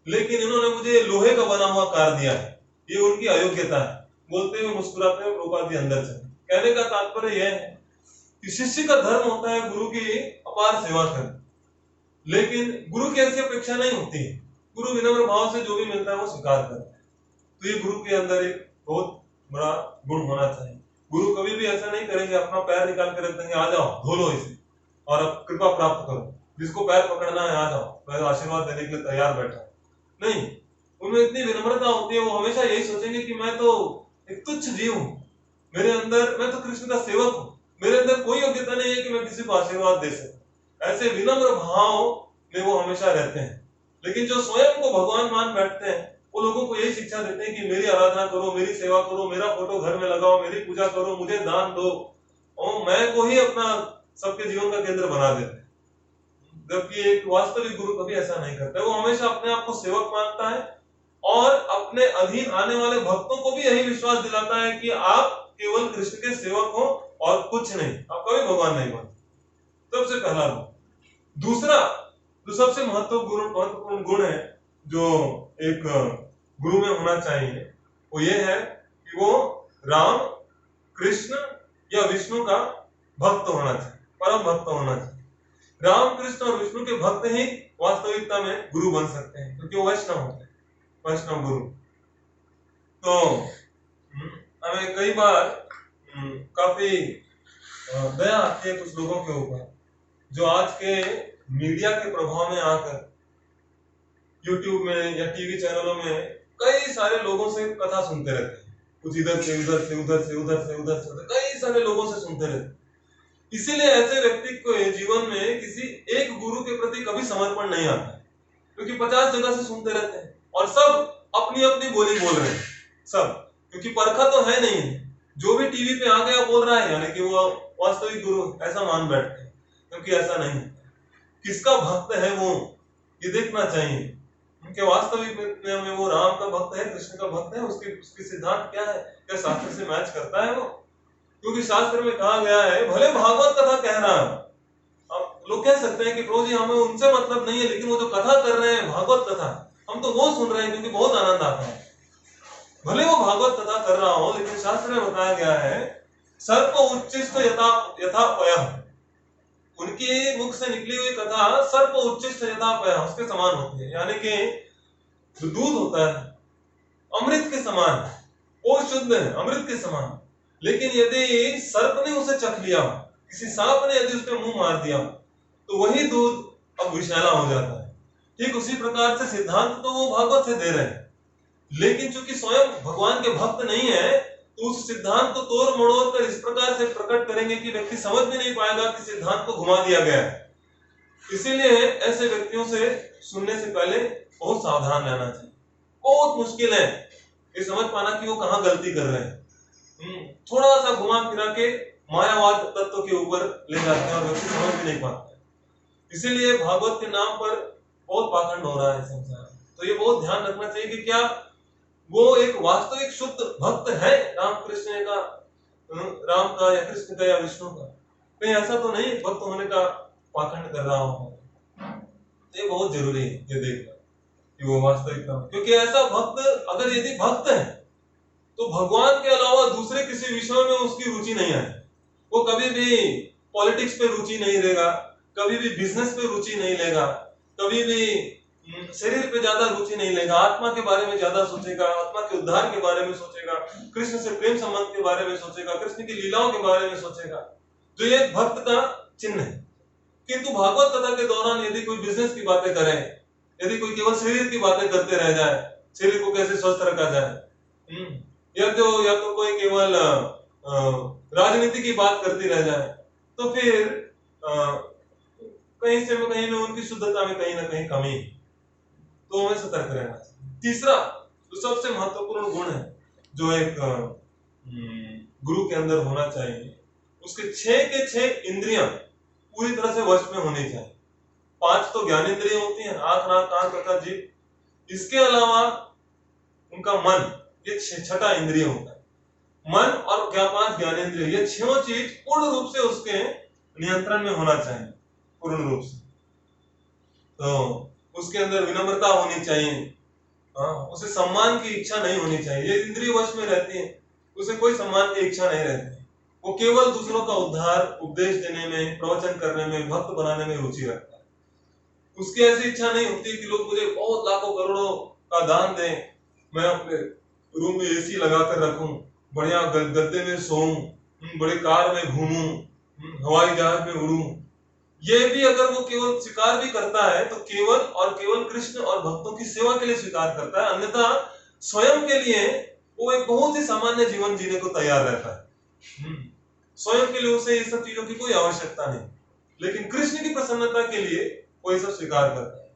लेकिन इन्होंने मुझे लोहे का बना हुआ कार दिया है, ये उनकी अयोग्यता है। बोलते हुए मुस्कुराते हुए प्रभुपाद जी अंदर चले। कहने का तात्पर्य यह है कि शिष्य का धर्म होता है गुरु की अपार सेवा करना, लेकिन गुरु की ऐसी अपेक्षा नहीं होती है। गुरु विनम्र भाव से जो भी मिलता है वो स्वीकार करता है। तो ये गुरु के अंदर एक बहुत बड़ा गुण होना चाहिए। गुरु कभी भी ऐसा नहीं करेंगे अपना पैर निकाल कर रख देंगे, आ जाओ धो लो इसे और अब कृपा प्राप्त करो, जिसको पैर पकड़ना है आ जाओ, मैं तो आशीर्वाद देने के लिए तैयार बैठा। नहीं, उनमें इतनी विनम्रता होती है, वो हमेशा यही सोचेंगे कि मैं तो एक तुच्छ जीव हूं, मेरे अंदर, मैं तो कृष्ण का सेवक हूं, मेरे अंदर कोई योग्यता नहीं है कि मैं किसी को आशीर्वाद दे सकूं। ऐसे विनम्र भाव में वो हमेशा रहते हैं। लेकिन जो स्वयं को भगवान मान बैठते हैं वो लोगों को यही शिक्षा देते हैं कि मेरी आराधना करो, मेरी सेवा करो, मेरा फोटो घर में लगाओ, मेरी पूजा करो, मुझे दान दो, और मैं को ही अपना सबके जीवन का केंद्र बना देते हैं। जबकि एक वास्तविक गुरु कभी ऐसा नहीं करता, वो हमेशा अपने आप को सेवक मानता है और अपने अधीन आने वाले भक्तों को भी यही विश्वास दिलाता है कि आप केवल कृष्ण के सेवक हो और कुछ नहीं, आप कभी भगवान नहीं बनते। सबसे पहला गुण। दूसरा जो सबसे महत्वपूर्ण गुण है जो एक गुरु में होना चाहिए वो ये है कि वो राम, कृष्ण या विष्णु का भक्त होना चाहिए, परम भक्त होना चाहिए। राम, कृष्ण और विष्णु के भक्त ही वास्तविकता में गुरु बन सकते हैं, क्योंकि वो वैष्णव होते हैं, वैष्णव गुरु। तो हमें कई बार काफी दया आती है कुछ लोगों के ऊपर जो आज के मीडिया के प्रभाव में आकर यूट्यूब में या टीवी चैनलों में कई सारे लोगों से कथा सुनते रहते हैं, कुछ इधर से कई सारे लोगों से सुनते रहते हैं। इसीलिए ऐसे व्यक्ति को जीवन में किसी एक गुरु के प्रति कभी समर्पण नहीं आता है, क्योंकि 50 जगह से सुनते रहते हैं और सब अपनी अपनी बोली बोल रहे हैं, सब, क्योंकि परखा तो है नहीं, जो भी टीवी पे आ गया बोल रहा है यानी कि वो वास्तविक गुरु, ऐसा मान बैठते हैं। क्योंकि ऐसा नहीं, किसका भक्त है वो ये देखना चाहिए, उनके वास्तविक में वो राम का भक्त है, कृष्ण का भक्त है, उसकी सिद्धांत क्या है, क्या शास्त्र से मैच करता है वो? क्योंकि शास्त्र में कहा गया है, भले भागवत कथा कह रहा है, अब लोग कह सकते हैं कि प्रभु जी हमें उनसे मतलब नहीं है, लेकिन वो जो कथा कर रहे हैं भागवत कथा, हम तो वो सुन रहे हैं क्योंकि बहुत आनंद आता है। भले वो भागवत कथा कर रहा हो, लेकिन शास्त्र में बताया गया है सर्प उच्चिष्ट यथा यथा पयः, उनके मुख से निकली हुई कथा सर्प उच्चिष्ट यथा पयः उसके समान होती है। यानी कि जो दूध होता है अमृत के समान, वो शुद्ध है अमृत के समान, लेकिन यदि सर्प ने उसे चख लिया, किसी सांप ने यदि उसपे मुंह मार दिया, तो वही दूध अब विषैला हो जाता है। ठीक उसी प्रकार से सिद्धांत तो वो भागवत से दे रहे हैं, लेकिन चूंकि स्वयं भगवान के भक्त नहीं है, तो उस सिद्धांत को तोड़ मड़ोड़ कर इस प्रकार से प्रकट करेंगे कि व्यक्ति समझ भी नहीं पाएगा कि सिद्धांत को घुमा दिया गया है। इसीलिए ऐसे व्यक्तियों से सुनने से पहले बहुत सावधान रहना चाहिए। बहुत मुश्किल है ये समझ पाना कि वो कहाँ गलती कर रहे हैं। थोड़ा सा घुमा फिरा के मायावाद तत्व के ऊपर ले जाते हैं और व्यक्ति समझ भी नहीं पाता है। इसीलिए भागवत के नाम पर बहुत पाखंड हो रहा है संसार में। तो ये बहुत ध्यान रखना चाहिए कि क्या वो एक वास्तविक शुद्ध भक्त है राम कृष्ण का, राम का या कृष्ण का या विष्णु का, कहीं ऐसा तो नहीं भक्त होने का पाखंड कर रहा हो। तो ये बहुत जरूरी है ये देखना कि वो वास्तविक है, क्योंकि ऐसा भक्त अगर यदि भक्त है तो भगवान के अलावा दूसरे किसी विषय में उसकी रुचि नहीं है। वो कभी भी पॉलिटिक्स पे रुचि नहीं लेगा, कभी भी बिजनेस पे रुचि नहीं लेगा, कभी भी शरीर पे ज्यादा रुचि नहीं लेगा, आत्मा के बारे में ज्यादा सोचेगा, आत्मा के उद्धार के बारे में सोचेगा, कृष्ण से प्रेम संबंध के बारे में सोचेगा, कृष्ण की लीलाओं के बारे में सोचेगा, जो ये भक्त का चिन्ह है। किंतु भागवत कथा के दौरान यदि कोई बिजनेस की बातें करे, यदि कोई केवल शरीर की बातें करते रह जाए, शरीर को कैसे स्वस्थ रखा जाए, या तो कोई केवल राजनीति की बात करती रह जाए, तो फिर कहीं में उनकी शुद्धता में कहीं ना कहीं कमी, तो हमें सतर्क रहना चाहिए। तीसरा जो सबसे महत्वपूर्ण गुण है जो एक गुरु के अंदर होना चाहिए, उसके 6 के 6 इंद्रियां पूरी तरह से वश में होनी चाहिए। 5 तो ज्ञानेंद्रियां होती हैं, आंख नाक कान तथा जीभ। इसके अलावा उनका मन, ये 6ठा इंद्रिय होता है। मन और 5 ज्ञानेंद्रिय, ये 6 चीज पूर्ण रूप से उसके नियंत्रण में होना चाहिए, पूर्ण रूप से। तो उसके अंदर विनम्रता होनी चाहिए, उसे सम्मान की इच्छा नहीं होनी चाहिए। ये इंद्रिय वश में रहती है, उसे कोई सम्मान की इच्छा नहीं रहती। वो केवल दूसरों का उद्धार, उपदेश देने में, प्रवचन करने में, भक्त बनाने में रुचि रखता है। उसकी ऐसी इच्छा नहीं होती कि लोग मुझे बहुत लाखों करोड़ों का दान दें, मैं अपने रूम में एसी लगा कर रखूं, बढ़िया गद्दे में सोऊं, बड़े कार में घूमूं, हवाई जहाज में उड़ूं। ये भी अगर वो केवल स्वीकार भी करता है तो केवल और केवल कृष्ण और भक्तों की सेवा के लिए स्वीकार करता है, अन्यथा स्वयं के लिए वो एक बहुत ही सामान्य जीवन जीने को तैयार रहता है। स्वयं के लिए उसे ये सब चीजों की कोई आवश्यकता नहीं, लेकिन कृष्ण की प्रसन्नता के लिए वो ये सब स्वीकार करता है।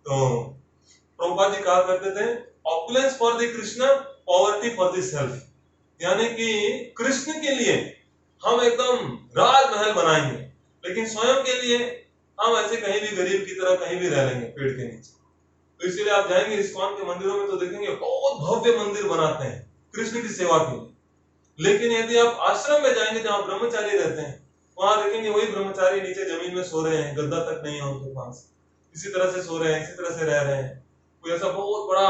तो प्रभुपाद जी कहा करते थे, opulence for the Krishna, poverty for the self. यानी कि कृष्ण के लिए हम एकदम राजमहल बनाएंगे, लेकिन स्वयं के लिए हम ऐसे कहीं भी गरीब की तरह कहीं भी रह लेंगे पेड़ के नीचे। तो इसीलिए आप जाएंगे इस्कॉन के मंदिरों में तो देखेंगे बहुत भव्य मंदिर बनाते हैं कृष्ण की सेवा के लिए। लेकिन यदि आप आश्रम में जाएंगे जहां ब्रह्मचारी रहते हैं, वहां देखेंगे वही ब्रह्मचारी नीचे जमीन में सो रहे हैं, गद्दा तक नहीं है उनके पास, इसी तरह से सो रहे हैं, इसी तरह से रह रहे हैं। कोई ऐसा बहुत बड़ा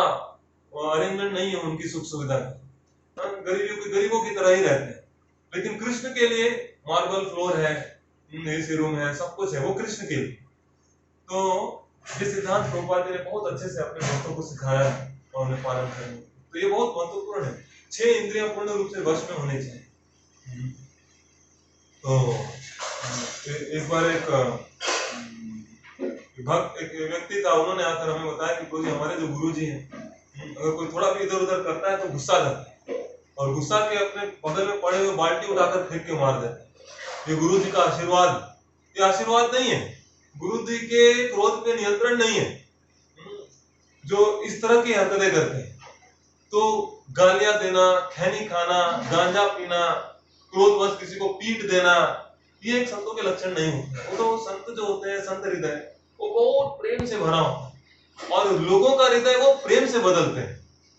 अरेंजमेंट नहीं है उनकी सुख सुविधा का, गरीबों की तरह ही रहते हैं। लेकिन कृष्ण के लिए मार्बल फ्लोर है, एसी रूम है, सब कुछ है, वो कृष्ण के लिए। तो ये सिद्धांत प्रभुपाद जी ने बहुत अच्छे से अपने भक्तों को सिखाया और उन्हें पालन करने। तो ये बहुत महत्वपूर्ण है, 6 इंद्रियां पूर्ण रूप से वश में होनी चाहिए। तो एक बार एक व्यक्ति था, उन्होंने आकर हमें बताया कि कोई हमारे जो गुरु जी हैं, अगर कोई थोड़ा भी इधर उधर करता है तो गुस्सा जाता है और गुस्सा के अपने बगल में पड़े हुए बाल्टी उठाकर फेंक के मार देता है। ये गुरु जी का आशीर्वाद, ये आशीर्वाद नहीं है, गुरु जी के क्रोध पे नियंत्रण नहीं है। जो इस तरह की हरकतें करते हैं, तो गालियां देना, खैनी खाना, गांजा पीना, क्रोधवश किसी को पीट देना, ये एक संतों के लक्षण नहीं होते हैं। वो तो संत जो होते हैं, संत हृदय, वो बहुत प्रेम से भरा होता है और लोगों का हृदय वो प्रेम से बदलते हैं।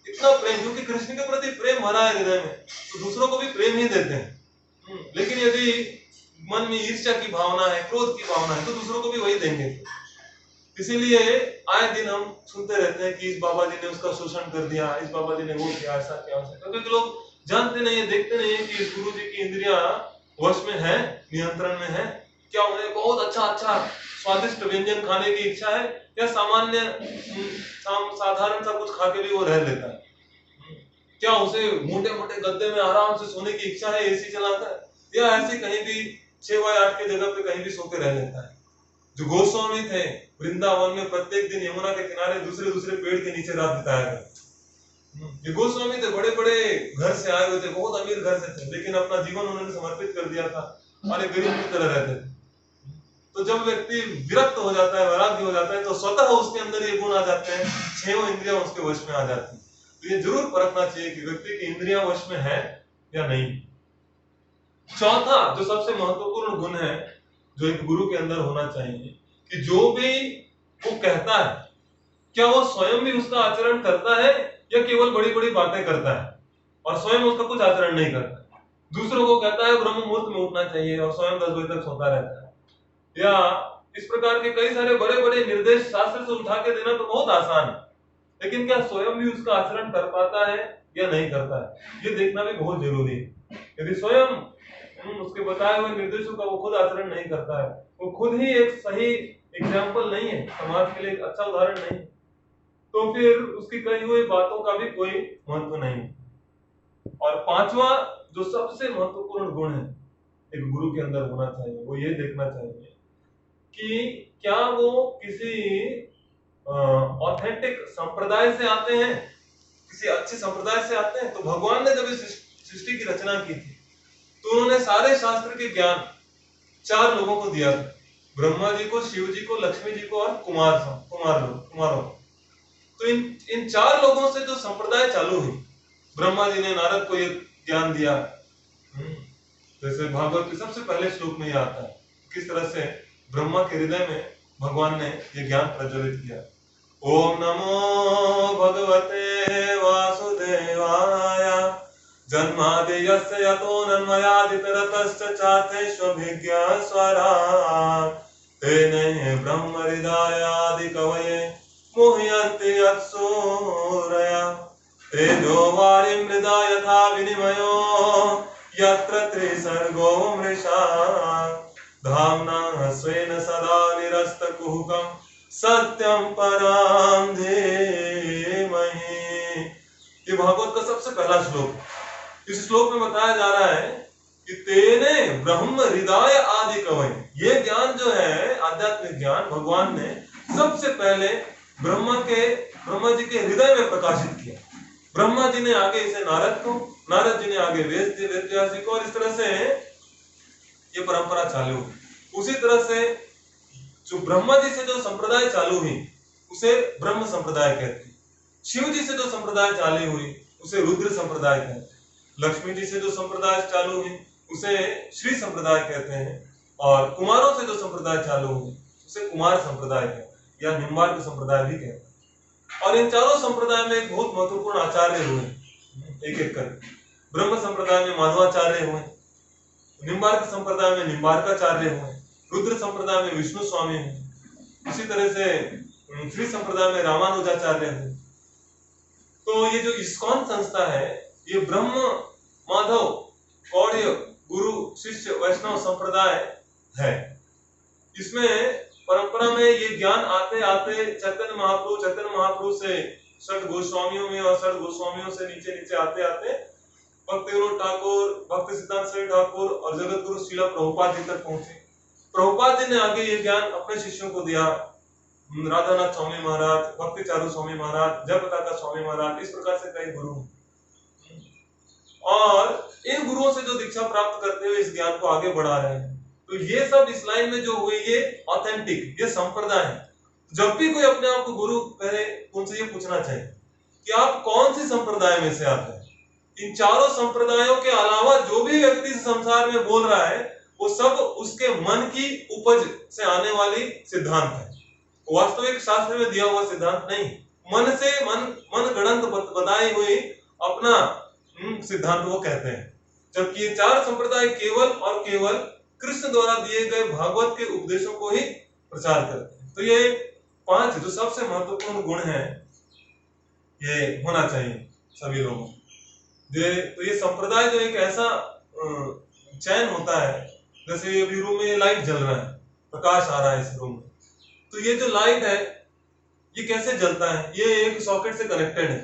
इतना प्रेम, क्योंकि कृष्ण के प्रति प्रेम भरा है हृदय में, तो दूसरों को भी प्रेम ही देते हैं। लेकिन यदि मन में ईर्ष्या की भावना है, क्रोध की भावना है, तो दूसरों को भी वही देंगे। इसीलिए आए दिन हम सुनते रहते हैं कि इस बाबा जी ने उसका शोषण कर दिया, इस बाबा जी ने वो किया, ऐसा किया, क्योंकि लोग जानते नहीं है, देखते नहीं है कि इस गुरु जी की इंद्रियां वश में है, नियंत्रण में है। क्या उन्हें बहुत अच्छा अच्छा स्वादिष्ट व्यंजन खाने की इच्छा है, या सामान्य साधारण सा कुछ खा के भी वो रह लेता है? क्या उसे मोटे मोटे गद्दे में आराम से सोने की इच्छा है, एसी चलाकर, या ऐसे कहीं भी 6x8 की जगह पे कहीं भी सो के रह लेता है? जो गोस्वामी थे, वृंदावन में प्रत्येक दिन यमुना के किनारे दूसरे दूसरे पेड़ के नीचे रात बिताया करते। ये गोस्वामी थे, बड़े बड़े घर से आए हुए थे, बहुत अमीर घर से थे, लेकिन अपना जीवन उन्होंने समर्पित कर दिया था और एक गरीब की तरह रहते थे। तो जब व्यक्ति विरक्त हो जाता है, वैराग्य हो जाता है, तो स्वतः उसके अंदर ये गुण आ जाते हैं, 6 इंद्रियां उसके वश में आ जाती हैं। तो ये जरूर परखना चाहिए कि व्यक्ति की इंद्रियां वश में है या नहीं। चौथा जो सबसे महत्वपूर्ण गुण है जो एक गुरु के अंदर होना चाहिए, कि जो भी वो कहता है, क्या वो स्वयं भी उसका आचरण करता है या केवल बड़ी बड़ी बातें करता है और स्वयं उसका कुछ आचरण नहीं करता? दूसरों को कहता है ब्रह्म मुहूर्त में उठना चाहिए और स्वयं 10 बजे तक सोता रहता है, या इस प्रकार के कई सारे बड़े बड़े निर्देश शास्त्र से उठा के देना तो बहुत आसान है, लेकिन क्या स्वयं भी उसका आचरण कर पाता है या नहीं करता है, ये देखना भी बहुत जरूरी है। यदि स्वयं उसके बताए हुए निर्देशों का वो खुद आचरण नहीं करता है, वो खुद ही एक सही एग्जाम्पल नहीं है, समाज के लिए एक अच्छा उदाहरण नहीं, तो फिर उसकी कही हुई बातों का भी कोई महत्व नहीं। और पांचवा जो सबसे महत्वपूर्ण गुण है एक गुरु के अंदर होना चाहिए, वो ये देखना चाहिए कि क्या वो किसी ऑथेंटिक संप्रदाय से आते हैं, किसी अच्छे संप्रदाय से आते हैं। तो भगवान ने जब इस सृष्टि की रचना की थी तो उन्होंने सारे शास्त्र के ज्ञान 4 लोगों को दिया था, ब्रह्मा जी को, शिव जी को, लक्ष्मी जी को और कुमारों। तो इन 4 लोगों से जो संप्रदाय चालू हुई, ब्रह्मा जी ने नारद को ये ज्ञान दिया। जैसे भागवत के सबसे पहले श्लोक में यह आता है किस तरह से ब्रह्मा के हृदय में भगवान ने ये ज्ञान प्रज्वलित किया। ओम नमो भगवते वासुदेवाय जन्मादि यस्य यतोऽन्वयादितरतश्च चार्थेष्वभिज्ञः स्वराट् तेने ब्रह्म हृदयादि कवये मुह्यन्ति यत्सूरयः तेजो वारिं मृदा यथा विनिमयो यत्र त्रिसर्गो मृषा धाम्ना स्वेन सदा निरस्तकुहकं सत्यं परं धीमहि। ये भागवत का सबसे पहला श्लोक। इस श्लोक में बताया जा रहा है कि तेने ब्रह्म हृदय आदि कवय, ये ज्ञान जो है आध्यात्मिक ज्ञान भगवान ने सबसे पहले ब्रह्मा जी के हृदय में प्रकाशित किया। ब्रह्मा जी ने आगे इसे नारद को, नारद जी ने आगे वेद जी को, और इस तरह से ये परंपरा चालू हुई। उसी तरह से जो ब्रह्मा जी से जो संप्रदाय चालू हुई उसे ब्रह्म संप्रदाय कहते हैं। शिव जी से जो संप्रदाय चालू हुई उसे रुद्र संप्रदाय कहते हैं। लक्ष्मी जी से जो संप्रदाय चालू हुई उसे श्री संप्रदाय कहते हैं, और कुमारों से जो संप्रदाय चालू हुई उसे कुमार संप्रदाय कहते हैं या निम्बार्क संप्रदाय भी कहते हैं। और इन चारों संप्रदाय में एक बहुत महत्वपूर्ण आचार्य हुए, एक एक कर। ब्रह्म संप्रदाय में माधवाचार्य हुए, निम्बार्क संप्रदाय में निम्बार्काचार्य हुए, रुद्र संप्रदाय में विष्णु स्वामी हुए, इसी तरह से श्री संप्रदाय में रामानुजाचार्य हुए। तो ये जो इस्कॉन संस्था है ये ब्रह्म माधव गौड़ीय गुरु शिष्य वैष्णव संप्रदाय है। इसमें परंपरा में ये ज्ञान आते आते चैतन्य महाप्रभु से षट गोस्वामियों में और षट गोस्वामियों से नीचे नीचे आते आते भक्ति विनोद ठाकुर, भक्ति सिद्धांत श्री ठाकुर और जगत गुरु श्रीला प्रभुपाद जी तक पहुंचे। प्रभुपाद जी ने आगे ये ज्ञान अपने शिष्यों को दिया, राधानाथ स्वामी महाराज, भक्ति चारू स्वामी महाराज, जयप्रकाश स्वामी महाराज, इस प्रकार से कई गुरु। और इन गुरुओं से जो दीक्षा प्राप्त करते हुए इस ज्ञान को आगे बढ़ा रहे हैं। तो ये सब इस लाइन में जो हुए ये ऑथेंटिक, ये संप्रदाय है। जब भी कोई अपने आप को गुरु कहे उनसे ये पूछना चाहिए कि आप कौन सी संप्रदाय में से आते हैं। इन चारों संप्रदायों के अलावा जो भी व्यक्ति संसार में बोल रहा है वो सब उसके मन की उपज से आने वाली सिद्धांत है, वास्तविक शास्त्र में दिया हुआ सिद्धांत नहीं। मन गणंत बताई हुई अपना सिद्धांत वो कहते हैं, जबकि ये 4 संप्रदाय केवल और केवल कृष्ण द्वारा दिए गए भागवत के उपदेशों को ही प्रचार करते हैं। तो ये 5 जो सबसे महत्वपूर्ण गुण हैं ये होना चाहिए सभी लोगों। तो ये संप्रदाय जो एक ऐसा चैन होता है, जैसे अभी रूम में लाइट जल रहा है, प्रकाश आ रहा है इस रूम में, तो ये जो लाइट है ये कैसे जलता है, ये एक सॉकेट से कनेक्टेड है।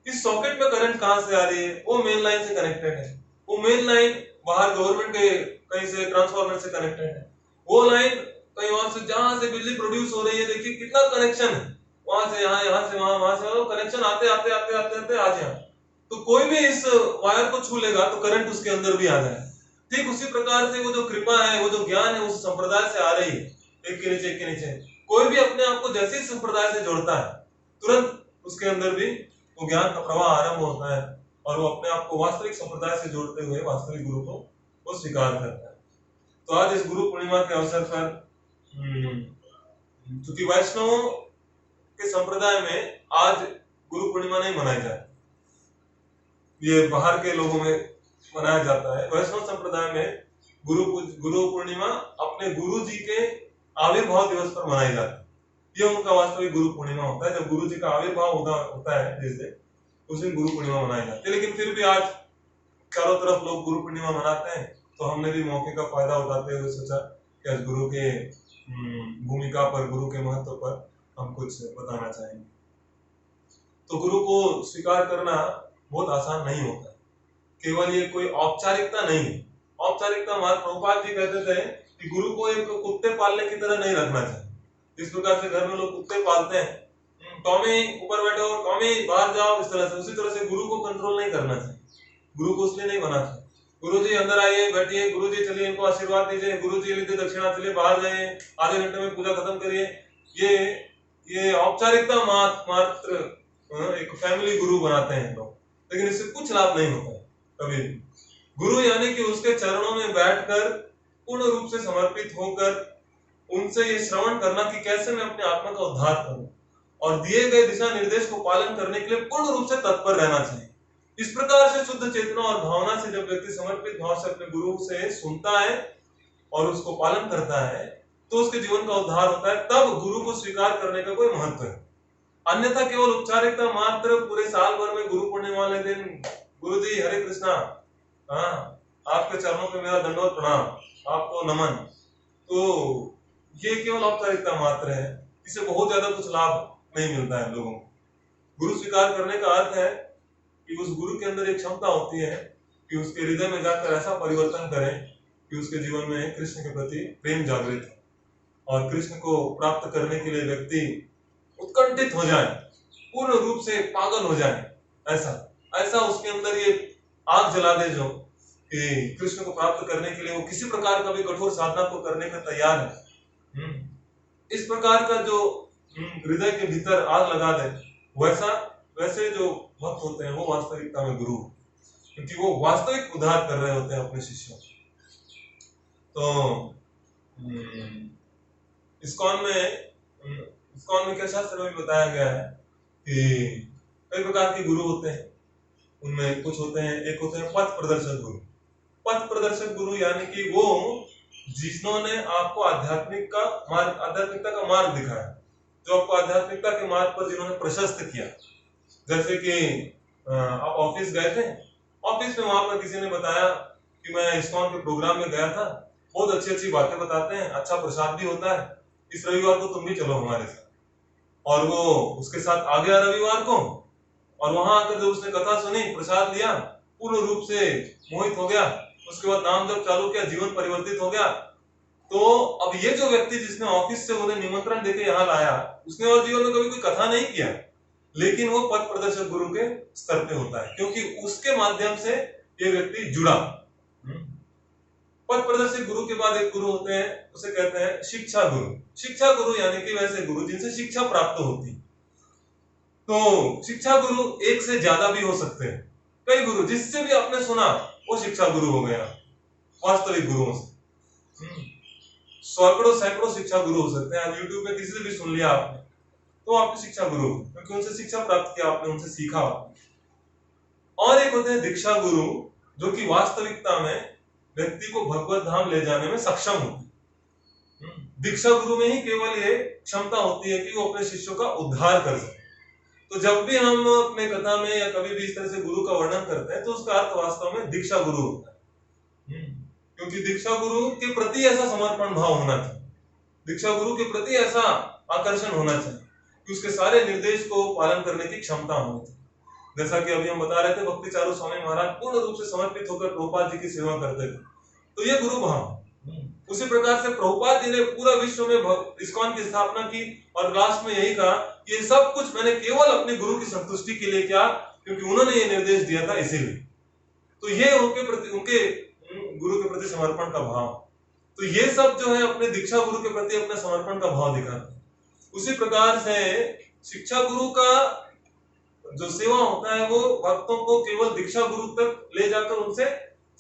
इस सॉकेट में करंट कहां से आ रही है, वो मेन लाइन से कनेक्टेड है। वो मेन लाइन बाहर गवर्नमेंट के कहीं से ट्रांसफार्मर से कनेक्टेड है। वो लाइन कहीं और से, जहां से बिजली प्रोड्यूस हो रही है, देखिए कितना कनेक्शन है, वहां से यहाँ, यहाँ से वहां, वहां से कनेक्शन आते आते आते आते आते आज यहाँ। तो कोई भी इस वायर को छू लेगा तो करंट उसके अंदर भी आ जाए। ठीक उसी प्रकार से वो जो कृपा है, वो जो ज्ञान है, उस संप्रदाय से आ रही है, एक के नीचे एक के नीचे। कोई भी अपने आप को जैसे ही संप्रदाय से जोड़ता है, तुरंत उसके अंदर भी वो ज्ञान का प्रवाह आरंभ होता है और वो अपने आप को वास्तविक संप्रदाय से जोड़ते हुए वास्तविक गुरु को वो स्वीकार करता है। तो आज इस गुरु पूर्णिमा के अवसर पर, क्योंकि वैष्णवों के संप्रदाय में आज गुरु पूर्णिमा नहीं मनाई जाती, ये बाहर के लोगों में मनाया जाता है। वैष्णव संप्रदाय में गुरु पूर्णिमा अपने गुरु जी के आविर्भाव दिवस पर मनाई जाती है। ये उनका वास्तविक गुरु पूर्णिमा होता है, जब गुरु जी का आविर्भाव होता है जिस दिन, उस दिन गुरु पूर्णिमा मनाई जाती है। लेकिन फिर भी आज चारों तरफ लोग गुरु पूर्णिमा मनाते हैं, तो हमने भी मौके का फायदा उठाते हुए सोचा कि आज गुरु के भूमिका पर, गुरु के महत्व पर हम कुछ बताना चाहेंगे। तो गुरु को स्वीकार करना बहुत आसान नहीं होता, केवल ये कोई औपचारिकता नहीं है। औपचारिकता हमारे प्रभुपाद जी कहते थे कि गुरु को एक कुत्ते पालने की तरह नहीं रखना चाहिए। इस प्रकार से घर में लोग कुत्ते पालते हैं, टॉमी ऊपर बैठो, टॉमी बाहर जाओ, इस तरह से, उसी तरह से गुरु को कंट्रोल नहीं करना चाहिए। गुरु को इसलिए नहीं बना चाहिए, गुरु जी अंदर आइए, बैठिए, गुरु जी चलिए इनको आशीर्वाद दीजिए, गुरु जी लीजिए दक्षिणा, चलिए बाहर जाइए, आधे घंटे में पूजा खत्म करिए, ये औपचारिकता मात्र एक फैमिली गुरु बनाते हैं लोग, लेकिन इससे कुछ लाभ नहीं होता है कभी भी। गुरु यानी कि उसके चरणों में बैठकर पूर्ण रूप से समर्पित होकर उनसे ये श्रवण करना कि कैसे मैं अपने आत्मा का उद्धार करूं, और दिए गए दिशा निर्देश को पालन करने के लिए पूर्ण रूप से तत्पर रहना चाहिए। इस प्रकार से शुद्ध चेतना और भावना से जब व्यक्ति समर्पित भाव से अपने गुरु से सुनता है और उसको पालन करता है, तो उसके जीवन का उद्धार होता है। तब गुरु को स्वीकार करने का कोई महत्व है। अन्यथा केवल औपचारिकता मात्र, पूरे साल भर में गुरु पूर्णिमा वाले दिन गुरु जी हरे कृष्णा, हाँ आपके चरणों पे मेरा दंडवत प्रणाम, आपको नमन, तो ये केवल औपचारिकता मात्र है, इससे बहुत ज्यादा कुछ लाभ नहीं मिलता है लोगों को। गुरु स्वीकार करने का अर्थ है कि उस गुरु के अंदर एक क्षमता होती है कि उसके हृदय में जाकर ऐसा परिवर्तन करें कि उसके जीवन में कृष्ण के प्रति प्रेम जागृत हो, और कृष्ण को प्राप्त करने के लिए व्यक्ति उत्कंठित हो जाए, पूर्ण रूप से पागल हो जाए, ऐसा उसके अंदर ये आग जला दे जो कि कृष्ण को प्राप्त करने के लिए वो किसी प्रकार का भी कठोर साधना को करने का तैयार है। इस प्रकार का जो हृदय के भीतर आग लगा दे, वैसे जो भक्त होते हैं वो वास्तविकता में गुरु, क्योंकि वो वास्तविक उद्धार कर रहे होते हैं अपने शिष्यों। तो इस्कॉन में क्या शास्त्र में भी बताया गया है कि कई प्रकार के गुरु होते हैं। उनमें कुछ होते हैं, एक होते हैं पथ प्रदर्शक गुरु। पथ प्रदर्शक गुरु यानी कि वो जिन्होंने आपको आध्यात्मिकता का मार्ग दिखाया, जो आपको आध्यात्मिकता के मार्ग पर जिन्होंने प्रशस्त किया। जैसे कि आप ऑफिस गए थे, ऑफिस में वहां पर किसी ने बताया कि मैं इस्कॉन के प्रोग्राम में गया था, बहुत अच्छी अच्छी बातें बताते हैं, अच्छा प्रसाद भी होता है, इस रविवार को तुम भी चलो हमारे साथ। और वो उसके साथ आ गया रविवार को, और वहां आकर जब उसने कथा सुनी, प्रसाद लिया, पूर्ण रूप से मोहित हो गया, उसके बाद नाम जब चालू किया, जीवन परिवर्तित हो गया। तो अब ये जो व्यक्ति जिसने ऑफिस से उन्हें निमंत्रण देके यहाँ लाया, उसने और जीवन में कभी कोई कथा नहीं किया, लेकिन वो पथ प्रदर्शक गुरु के स्तर पे होता है, क्योंकि उसके माध्यम से ये व्यक्ति जुड़ा। पथ प्रदर्शक गुरु के बाद एक गुरु होते हैं, उसे कहते हैं शिक्षा गुरु। शिक्षा गुरु यानी कि वैसे गुरु जिनसे शिक्षा प्राप्त होती। तो शिक्षा गुरु एक से ज्यादा भी हो सकते हैं, कई गुरु जिससे भी आपने सुना वो शिक्षा गुरु हो गया। वास्तविक गुरुओं से सैकड़ों शिक्षा गुरु हो सकते हैं। यूट्यूब में किसी से भी सुन लिया आपने तो आपकी शिक्षा गुरु, क्योंकि उनसे शिक्षा प्राप्त किया आपने, उनसे सीखा। और एक होते हैं दीक्षा गुरु, जो कि वास्तविकता में व्यक्ति को भगवत धाम ले जाने में सक्षम होती। दीक्षा गुरु में ही केवल ये क्षमता होती है कि वो अपने शिष्यों का उद्धार कर सके। तो जब भी हम अपने कथा में या कभी भी इस तरह से गुरु का वर्णन करते हैं तो उसका अर्थ वास्तव में दीक्षा गुरु होता है। क्योंकि दीक्षा गुरु के प्रति ऐसा समर्पण भाव होना चाहिए, दीक्षा गुरु के प्रति ऐसा आकर्षण होना चाहिए कि उसके सारे निर्देश को पालन करने की क्षमता होनी चाहिए। जैसा कि अभी हम बता रहे थे, भक्ति चारू स्वामी महाराज पूर्ण रूप से समर्पित होकर प्रभुपाद जी की सेवा करते थे, तो ये गुरु भाव। उसी प्रकार से प्रभुपाद जी ने पूरा विश्व में इस्कॉन की स्थापना की और लास्ट में यही कहा कि ये सब कुछ मैंने केवल अपने गुरु की संतुष्टि के लिए किया, क्योंकि उन्होंने ये निर्देश दिया था, इसीलिए। तो ये उनके गुरु के प्रति समर्पण का भाव। तो ये सब जो है अपने दीक्षा गुरु के प्रति अपने समर्पण का भाव दिखाते हैं। उसी प्रकार से शिक्षा गुरु का जो सेवा होता है वो भक्तों को केवल दीक्षा गुरु तक ले जाकर उनसे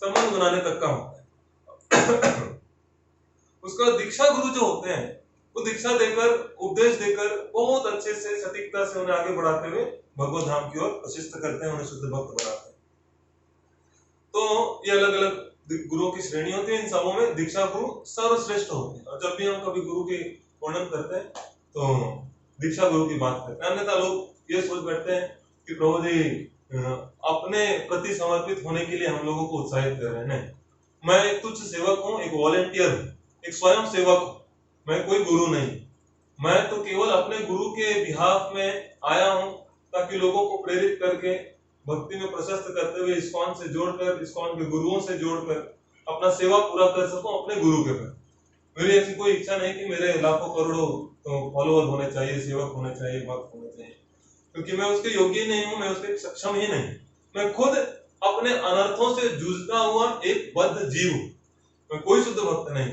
संबंध बनाने तक का होता है। उसका दीक्षा गुरु जो होते हैं वो दीक्षा देकर, उपदेश देकर बहुत अच्छे से सटीकता से उन्हें आगे बढ़ाते हुए भगवत धाम की ओर प्रशिष्ट करते हैं, उन्हें शुद्ध भक्त बनाते हैं। तो ये अलग अलग गुरुओं की श्रेणी होती है। इन सबों में दीक्षा गुरु सर्वश्रेष्ठ होते हैं। और जब भी हम कभी गुरु के वर्णन करते हैं तो दीक्षा गुरु की बात करते हैं, अन्यथा लोग ये सोच बैठते हैं कि प्रभु जी अपने प्रति समर्पित होने के लिए हम लोगों को उत्साहित कर रहे हैं। नहीं, मैं एक तुच्छ सेवक हूँ, एक वॉलेंटियर हूँ, एक स्वयं सेवक हूँ, मैं कोई गुरु नहीं। मैं तो केवल अपने गुरु के बिहाफ में आया हूँ ताकि लोगों को प्रेरित करके भक्ति में प्रशस्त करते हुए इस्कॉन से जोड़कर, इस्कॉन के गुरुओं से जोड़कर अपना सेवा पूरा कर सकूं अपने गुरु के प्रति। मेरी ऐसी कोई इच्छा नहीं कि मेरे लाखों करोड़ों फॉलोअर होने चाहिए, सेवक होने चाहिए, भक्त होने चाहिए, क्योंकि मैं उसके योग्य ही नहीं हूं, मैं उसके सक्षम ही नहीं। मैं खुद अपने अनर्थों से जूझता हुआ एक बद्ध जीव हूं, मैं कोई शुद्ध भक्त नहीं।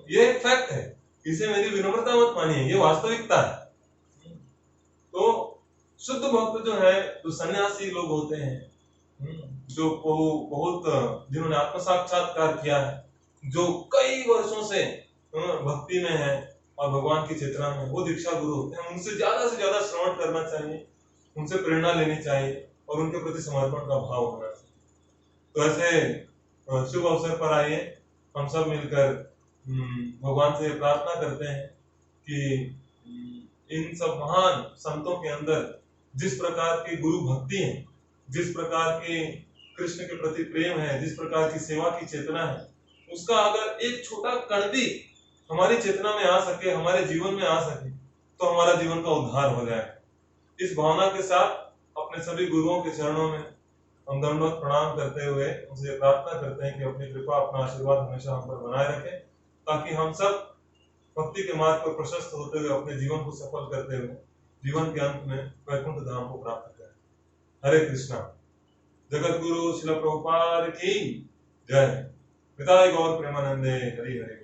ये एक फैक्ट है, इसे मेरी विनम्रता मत मानिए, ये वास्तविकता है। तो शुद्ध भक्त जो है, जो सन्यासी लोग होते हैं, जो बहुत जिन्होंने आत्म साक्षात्कार किया है, जो कई वर्षों से भक्ति में है और भगवान की चेतना में, वो दीक्षा गुरु होते हैं। उनसे ज्यादा श्रवण करना चाहिए, उनसे प्रेरणा लेनी चाहिए और उनके प्रति समर्पण का भाव होना चाहिए। तो ऐसे शुभ अवसर पर आइए हम सब मिलकर भगवान से प्रार्थना करते हैं कि इन सब महान संतों के अंदर जिस प्रकार की गुरु भक्ति है, जिस प्रकार की कृष्ण के प्रति प्रेम है, जिस प्रकार की सेवा की चेतना है, उसका अगर एक छोटा कण भी हमारी चेतना में आ सके, हमारे जीवन में आ सके, तो हमारा जीवन का उद्धार हो जाए। इस भावना के साथ अपने सभी गुरुओं के चरणों में हम दंडवत प्रणाम करते हुए उनसे प्रार्थना करते हैं कि अपनी कृपा, अपना आशीर्वाद हमेशा हम पर बनाए रखें, ताकि हम सब भक्ति के मार्ग पर प्रशस्त होते हुए अपने जीवन को सफल करते हुए जीवन के अंत में वैकुंठ धाम को प्राप्त करें। हरे कृष्णा। जगत गुरु श्रील प्रभुपाद की जय। पिताय गौर प्रेमानंदे। हरि हरि।